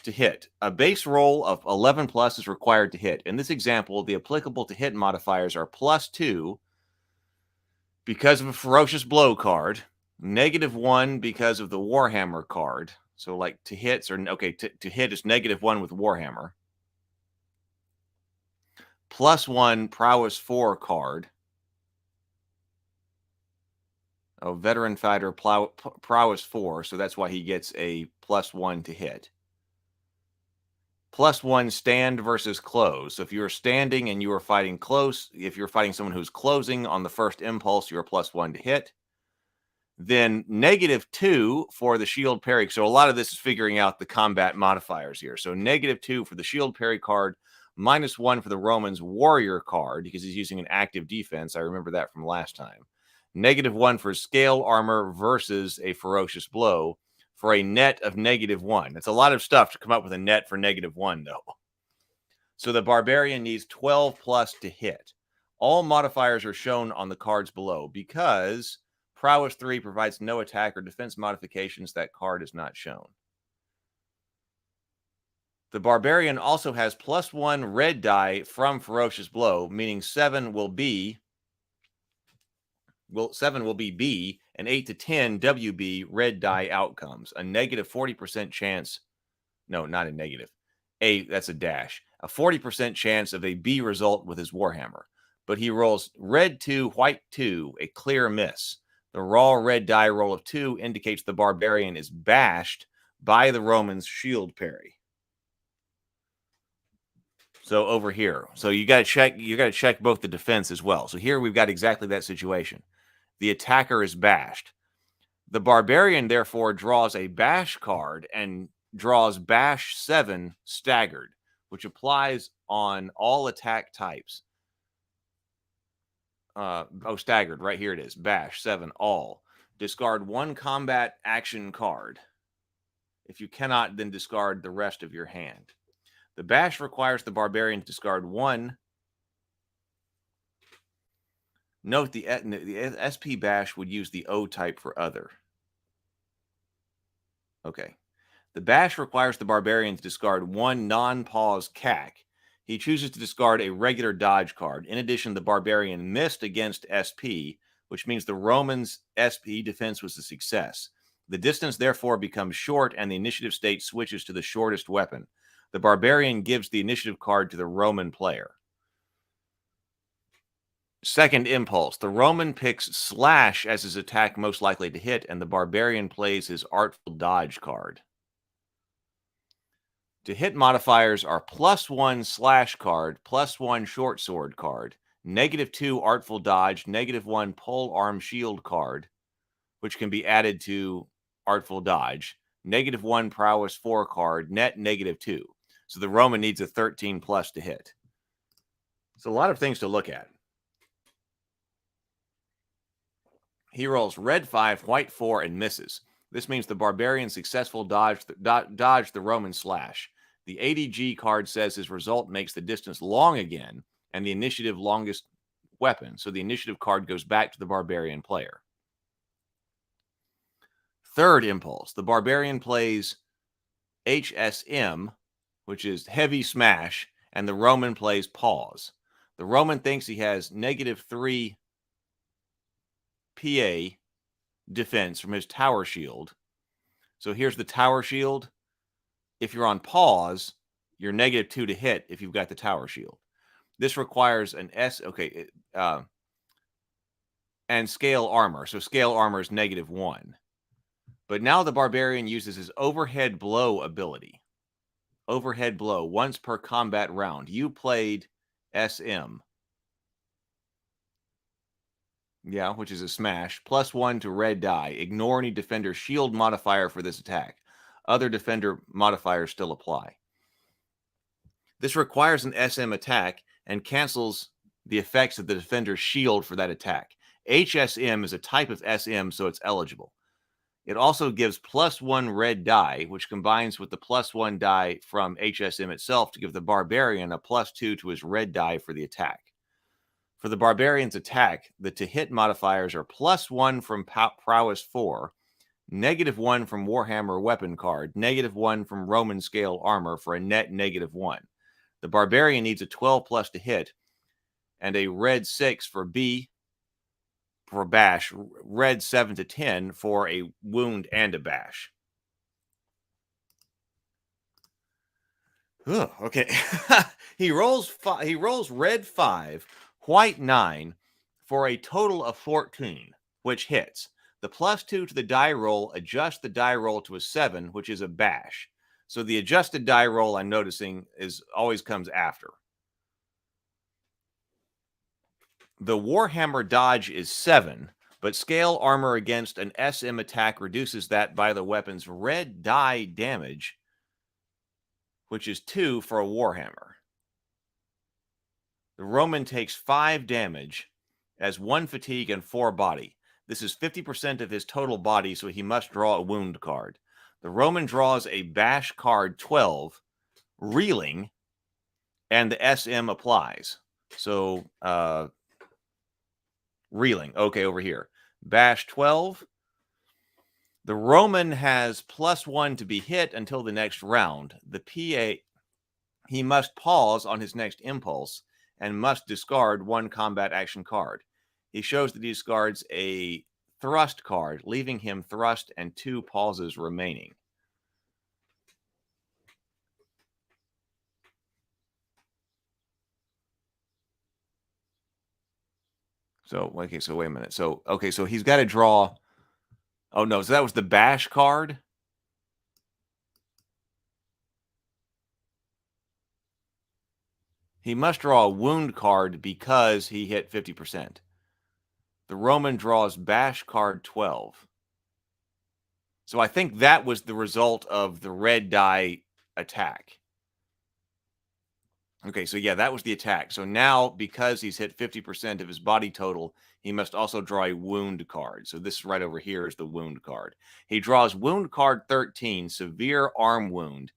To hit, a base roll of 11 plus is required to hit. In this example, the applicable to hit modifiers are +2 because of a ferocious blow card, -1 because of the Warhammer card. So like to hits are okay, to hit is -1 with Warhammer. +1 prowess 4 card. Veteran fighter prowess 4, so that's why he gets a +1 to hit. +1 stand versus close. So if you're standing and you are fighting close, if you're fighting someone who's closing on the first impulse, you're +1 to hit. Then -2 for the shield parry. So a lot of this is figuring out the combat modifiers here. So -2 for the shield parry card, -1 for the Roman's warrior card because he's using an active defense. I remember that from last time. -1 for scale armor versus a ferocious blow for a net of -1. That's a lot of stuff to come up with a net for -1, though. So the Barbarian needs 12 plus to hit. All modifiers are shown on the cards below because Prowess 3 provides no attack or defense modifications. That card is not shown. The Barbarian also has +1 red die from Ferocious Blow, meaning 7 will be B, and 8 to 10 WB red die outcomes. A -40% chance. No, not a negative. That's a dash. A 40% chance of a B result with his Warhammer. But he rolls red 2, white 2, a clear miss. The raw red die roll of 2 indicates the Barbarian is bashed by the Roman's shield parry. So over here. So you got to check both the defense as well. So here we've got exactly that situation. The attacker is bashed. The Barbarian, therefore, draws a bash card and draws bash 7 staggered, which applies on all attack types. Staggered. Right here it is. Bash 7 all. Discard 1 combat action card. If you cannot, then discard the rest of your hand. The bash requires the Barbarian to discard 1. Note the SP bash would use the O type for other. Okay. The bash requires the Barbarian to discard 1 non-pause cac. He chooses to discard a regular dodge card. In addition, the Barbarian missed against SP, which means the Roman's SP defense was a success. The distance therefore becomes short, and the initiative state switches to the shortest weapon. The Barbarian gives the initiative card to the Roman player. Second impulse. The Roman picks slash as his attack most likely to hit, and the Barbarian plays his artful dodge card. To hit modifiers are +1 slash card, +1 short sword card, -2 artful dodge, -1 pole arm shield card, which can be added to artful dodge, -1 prowess 4 card, net -2. So the Roman needs a 13 plus to hit. It's a lot of things to look at. He rolls red 5, white 4, and misses. This means the barbarian successful dodged the Roman slash. The ADG card says his result makes the distance long again, and the initiative longest weapon. So the initiative card goes back to the barbarian player. Third impulse, the barbarian plays HSM, which is heavy smash, and the Roman plays pause. The Roman thinks he has -3 PA defense from his tower shield. So here's the tower shield. If you're on pause, you're -2 to hit if you've got the tower shield. This requires an and scale armor. So scale armor is -1. But now the barbarian uses his overhead blow ability. Overhead blow once per combat round. You played SM. Yeah, which is a smash. +1 to red die. Ignore any defender shield modifier for this attack. Other defender modifiers still apply. This requires an SM attack and cancels the effects of the defender's shield for that attack. HSM is a type of SM, so it's eligible. It also gives +1 red die, which combines with the +1 die from HSM itself to give the barbarian a +2 to his red die for the attack. For the barbarian's attack, the to-hit modifiers are +1 from Prowess 4, -1 from Warhammer weapon card, -1 from Roman scale armor for a net -1. The barbarian needs a 12+ to hit and a red 6 for B for bash, red 7 to 10 for a wound and a bash. Ugh, okay. he rolls red 5, white 9 for a total of 14, which hits. The +2 to the die roll adjusts the die roll to a 7, which is a bash. So the adjusted die roll, I'm noticing, always comes after. The Warhammer dodge is 7, but scale armor against an SM attack reduces that by the weapon's red die damage, which is 2 for a Warhammer. The Roman takes 5 damage as 1 fatigue and 4 body. This is 50% of his total body, so he must draw a wound card. The Roman draws a bash card 12, reeling, and the SM applies. So, reeling. Okay, over here. Bash 12. The Roman has +1 to be hit until the next round. The PA, he must pause on his next impulse and must discard 1 combat action card. He shows that he discards a thrust card, leaving him thrust and 2 pauses remaining. So, okay, so wait a minute. So, okay, so he's got to draw. Oh, no, so that was the bash card. He must draw a wound card because he hit 50%. The Roman draws bash card 12. So I think that was the result of the red die attack. Okay, so yeah, that was the attack. So now, because he's hit 50% of his body total, he must also draw a wound card. So this right over here is the wound card. He draws wound card 13, severe arm wound,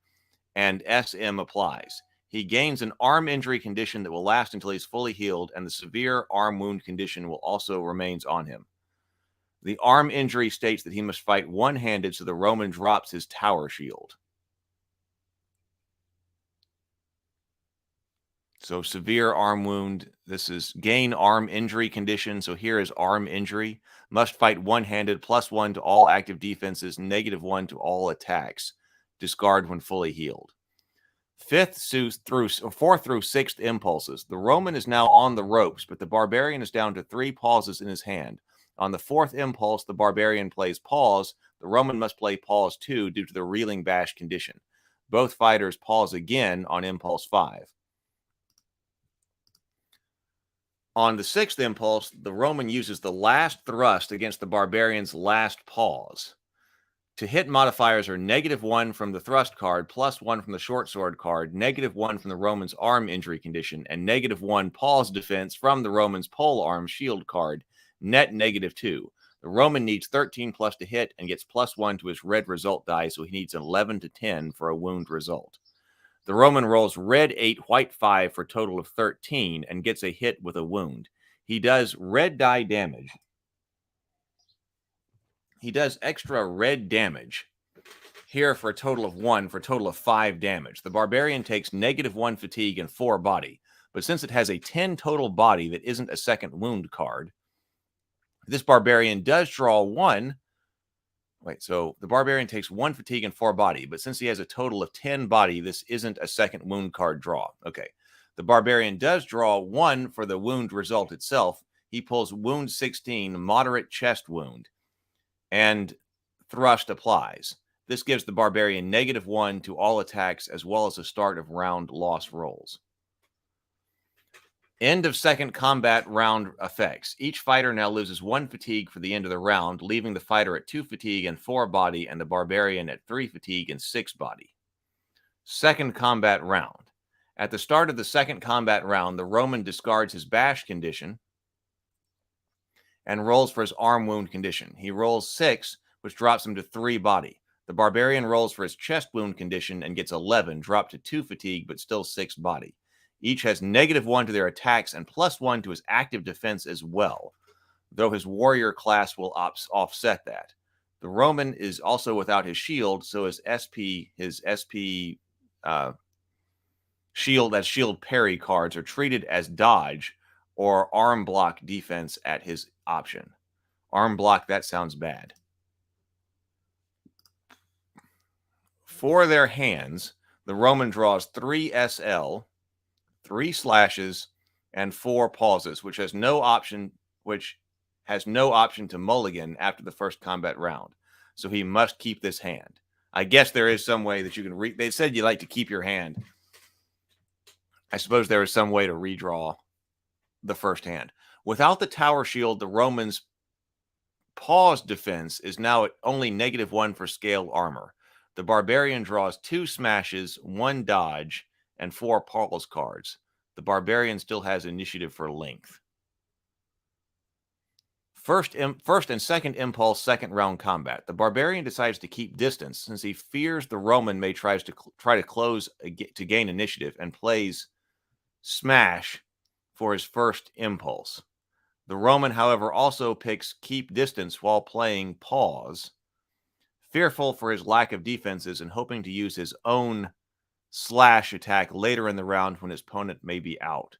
and SM applies. He gains an arm injury condition that will last until he's fully healed, and the severe arm wound condition will also remains on him. The arm injury states that he must fight one-handed, so the Roman drops his tower shield. So severe arm wound, this is gain arm injury condition. So here is arm injury. Must fight one-handed, +1 to all active defenses, -1 to all attacks. Discard when fully healed. 4th through 6th impulses. The Roman is now on the ropes, but the barbarian is down to 3 pauses in his hand. On the 4th impulse, the barbarian plays pause. The Roman must play pause 2 due to the reeling bash condition. Both fighters pause again on impulse 5. On the 6th impulse, the Roman uses the last thrust against the barbarian's last pause. To hit modifiers are -1 from the thrust card, +1 from the short sword card, -1 from the Roman's arm injury condition, and -1 pause defense from the Roman's pole arm shield card, net -2. The Roman needs 13 plus to hit and gets +1 to his red result die, so he needs 11 to 10 for a wound result. The Roman rolls red 8, white 5 for a total of 13 and gets a hit with a wound. He does red die damage. He does extra red damage here for a total of 1 for a total of 5 damage. The Barbarian takes -1 fatigue and 4 body, but since it has a 10 total body that isn't a second wound card, this Barbarian does draw 1. Wait, so the Barbarian takes 1 fatigue and 4 body, but since he has a total of 10 body, this isn't a second wound card draw. Okay. The Barbarian does draw 1 for the wound result itself. He pulls wound 16, moderate chest wound, and thrust applies. This gives the Barbarian -1 to all attacks as well as a start of round loss rolls. End of second combat round effects. Each fighter now loses 1 fatigue for the end of the round, leaving the fighter at 2 fatigue and 4 body, and the Barbarian at 3 fatigue and 6 body. Second combat round. At the start of the second combat round, the Roman discards his bash condition and rolls for his arm wound condition. He rolls 6, which drops him to 3 body. The Barbarian rolls for his chest wound condition and gets 11, dropped to 2 fatigue, but still 6 body. Each has -1 to their attacks and +1 to his active defense as well, though his warrior class will offset that. The Roman is also without his shield, so his SP shield parry cards are treated as dodge or arm block defense at his option. Arm block, that sounds bad. For their hands, the Roman draws 3 SL, 3 slashes, and 4 pauses, which has no option to mulligan after the first combat round. So he must keep this hand. I guess there is some way that you can they said you like to keep your hand. I suppose there is some way to redraw the first hand. Without the tower shield, the Romans' pause defense is now at only -1 for scale armor. The Barbarian draws 2 smashes, 1 dodge, and 4 pause cards. The Barbarian still has initiative for length. First and second impulse, second round combat. The Barbarian decides to keep distance since he fears the Roman may try to close to gain initiative and plays smash for his first impulse. The Roman, however, also picks keep distance while playing pause, fearful for his lack of defenses and hoping to use his own slash attack later in the round when his opponent may be out.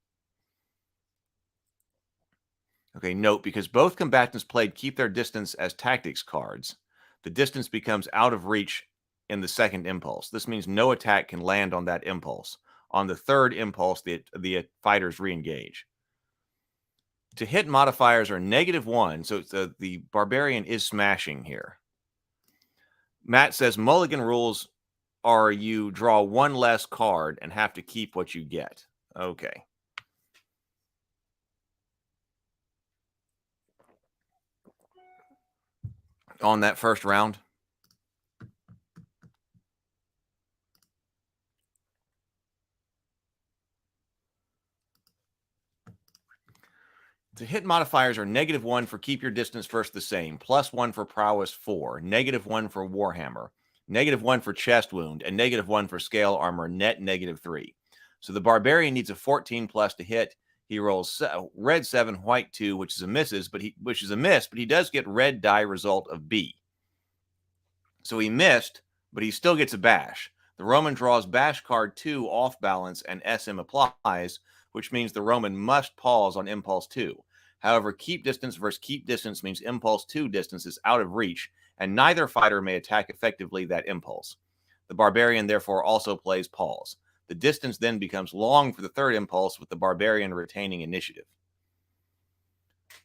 Okay, note, because both combatants played keep their distance as tactics cards, the distance becomes out of reach in the second impulse. This means no attack can land on that impulse. On the third impulse, the fighters re-engage. To hit modifiers are -1, so the Barbarian is smashing here. Matt says mulligan rules are you draw 1 less card and have to keep what you get. Okay. On that first round. To hit modifiers are -1 for keep your distance first the same, +1 for prowess 4, -1 for warhammer, -1 for chest wound, and -1 for scale armor, net -3. So the Barbarian needs a 14 plus to hit. He rolls red 7, white 2, which is a miss, but he does get red die result of B. So he missed, but he still gets a bash. The Roman draws bash card 2 off balance and SM applies, which means the Roman must pause on impulse 2. However, keep distance versus keep distance means impulse 2 distance is out of reach, and neither fighter may attack effectively that impulse. The Barbarian therefore also plays pause. The distance then becomes long for the third impulse, with the Barbarian retaining initiative.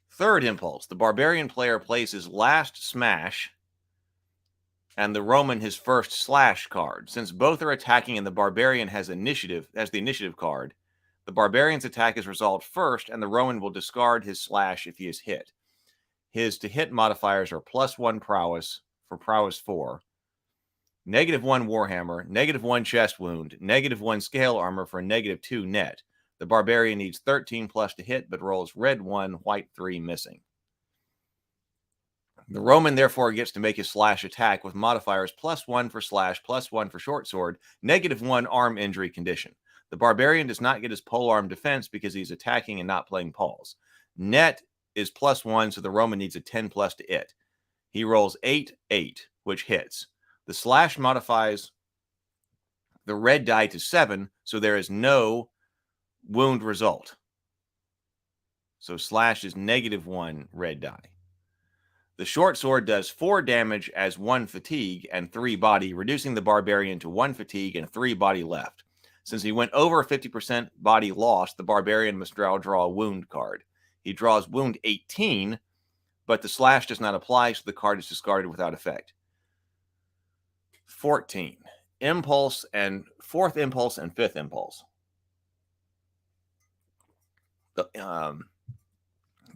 Third impulse, the Barbarian player plays his last smash and the Roman his first slash card. Since both are attacking and the Barbarian has the initiative card, the Barbarian's attack is resolved first, and the Roman will discard his slash if he is hit. His to hit modifiers are +1 prowess for prowess 4, -1 warhammer, -1 chest wound, -1 scale armor for a -2 net. The Barbarian needs 13 plus to hit, but rolls red 1, white 3, missing. The Roman, therefore, gets to make his slash attack with modifiers +1 for slash, +1 for short sword, -1 arm injury condition. The Barbarian does not get his polearm defense because he's attacking and not playing Pauls. Net is +1, so the Roman needs a 10+ to it. He rolls 8, which hits. The slash modifies the red die to 7, so there is no wound result. So slash is -1 red die. The short sword does 4 damage as 1 fatigue and 3 body, reducing the Barbarian to 1 fatigue and 3 body left. Since he went over 50% body loss, the Barbarian must draw a wound card. He draws wound 18, but the slash does not apply, so the card is discarded without effect. 14. Impulse and 4th impulse and 5th impulse. The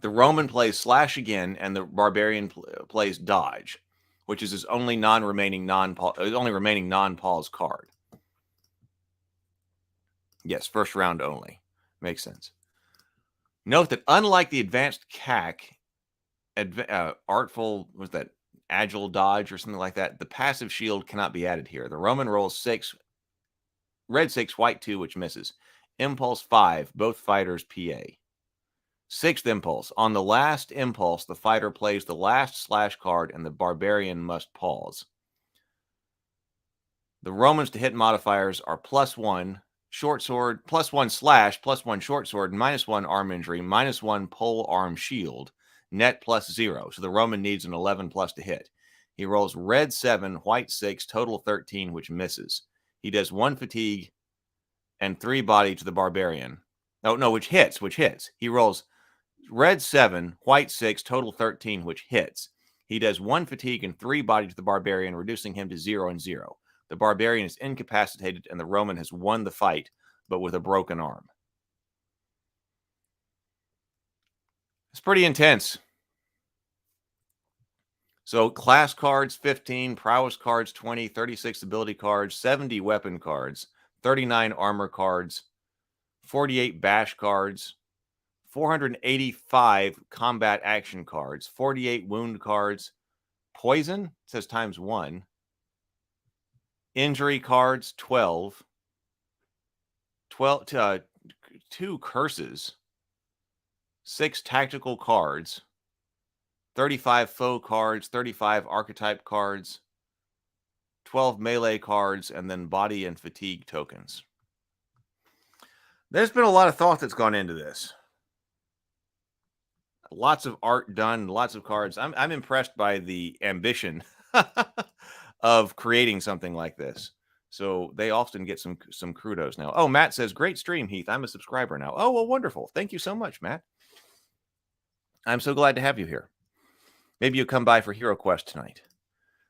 Roman plays slash again, and the Barbarian plays dodge, which is his only remaining non-pause card. Yes, first round only. Makes sense. Note that unlike the advanced CAC, artful, was that agile dodge or something like that, the passive shield cannot be added here. The Roman rolls 6, red 6, white 2, which misses. Impulse 5, both fighters PA. 6th impulse. On the last impulse, the fighter plays the last slash card and the Barbarian must pause. The Romans to hit modifiers are +1 short sword, +1 slash, +1 short sword, -1 arm injury, -1 pole arm shield, net +0. So the Roman needs an 11+ to hit. He rolls red 7, white 6, total 13, which misses. He does 1 fatigue and 3 body to the Barbarian. No, which hits. He rolls red 7, white 6, total 13, which hits. He does 1 fatigue and 3 body to the Barbarian, reducing him to 0 and 0. The Barbarian is incapacitated, and the Roman has won the fight, but with a broken arm. It's pretty intense. So class cards 15, prowess cards 20, 36 ability cards, 70 weapon cards, 39 armor cards, 48 bash cards, 485 combat action cards, 48 wound cards, poison, it says ×1, injury cards, 12, 2 curses, 6 tactical cards, 35 foe cards, 35 archetype cards, 12 melee cards, and then body and fatigue tokens. There's been a lot of thought that's gone into this. Lots of art done, lots of cards. I'm impressed by the ambition of creating something like this. So they often get some kudos now. Oh, Matt says, great stream, Heath. I'm a subscriber now. Oh, well, wonderful. Thank you so much, Matt. I'm so glad to have you here. Maybe you'll come by for Hero Quest tonight.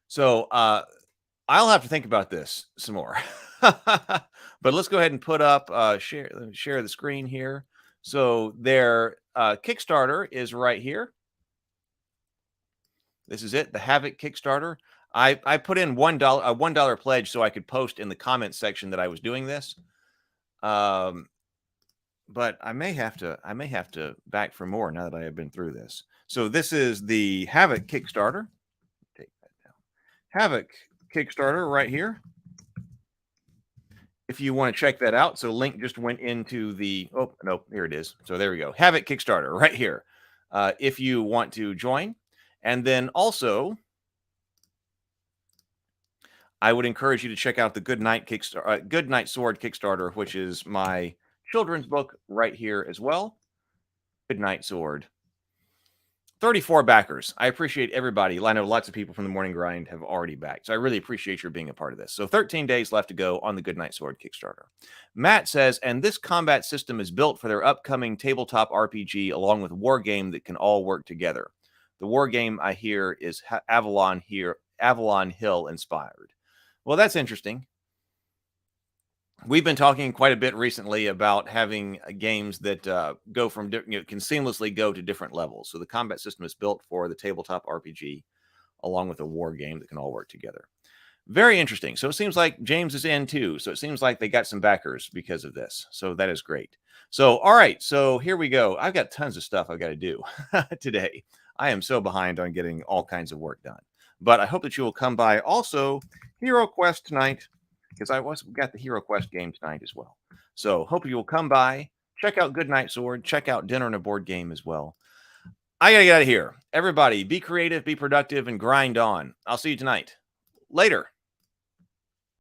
So I'll have to think about this some more. But let's go ahead and put up, share the screen here. So their Kickstarter is right here. This is it, the Havoc Kickstarter. I put in $1 pledge so I could post in the comments section that I was doing this. But I may have to back for more now that I have been through this. So this is the Havoc Kickstarter. Take that down. Havoc Kickstarter right here. If you want to check that out, so link just went into the, oh, no, here it is. So there we go. Havoc Kickstarter right here. If you want to join. And then also, I would encourage you to check out the Good Night Sword Kickstarter, which is my children's book right here as well. Good Night Sword. 34 backers. I appreciate everybody. I know lots of people from the Morning Grind have already backed, so I really appreciate your being a part of this. So 13 days left to go on the Good Night Sword Kickstarter. Matt says, and this combat system is built for their upcoming tabletop RPG along with a war game that can all work together. The war game I hear is Avalon Hill inspired. Well, that's interesting. We've been talking quite a bit recently about having games that go from can seamlessly go to different levels. So the combat system is built for the tabletop RPG, along with a war game that can all work together. Very interesting. So it seems like James is in too. So it seems like they got some backers because of this. So that is great. So all right. So here we go. I've got tons of stuff I've got to do today. I am so behind on getting all kinds of work done. But I hope that you will come by. Also, Hero Quest tonight, because we got the Hero Quest game tonight as well. So hope you will come by, check out Goodnight Sword, check out Dinner and a Board Game as well. I gotta get out of here. Everybody, be creative, be productive, and grind on. I'll see you tonight. Later.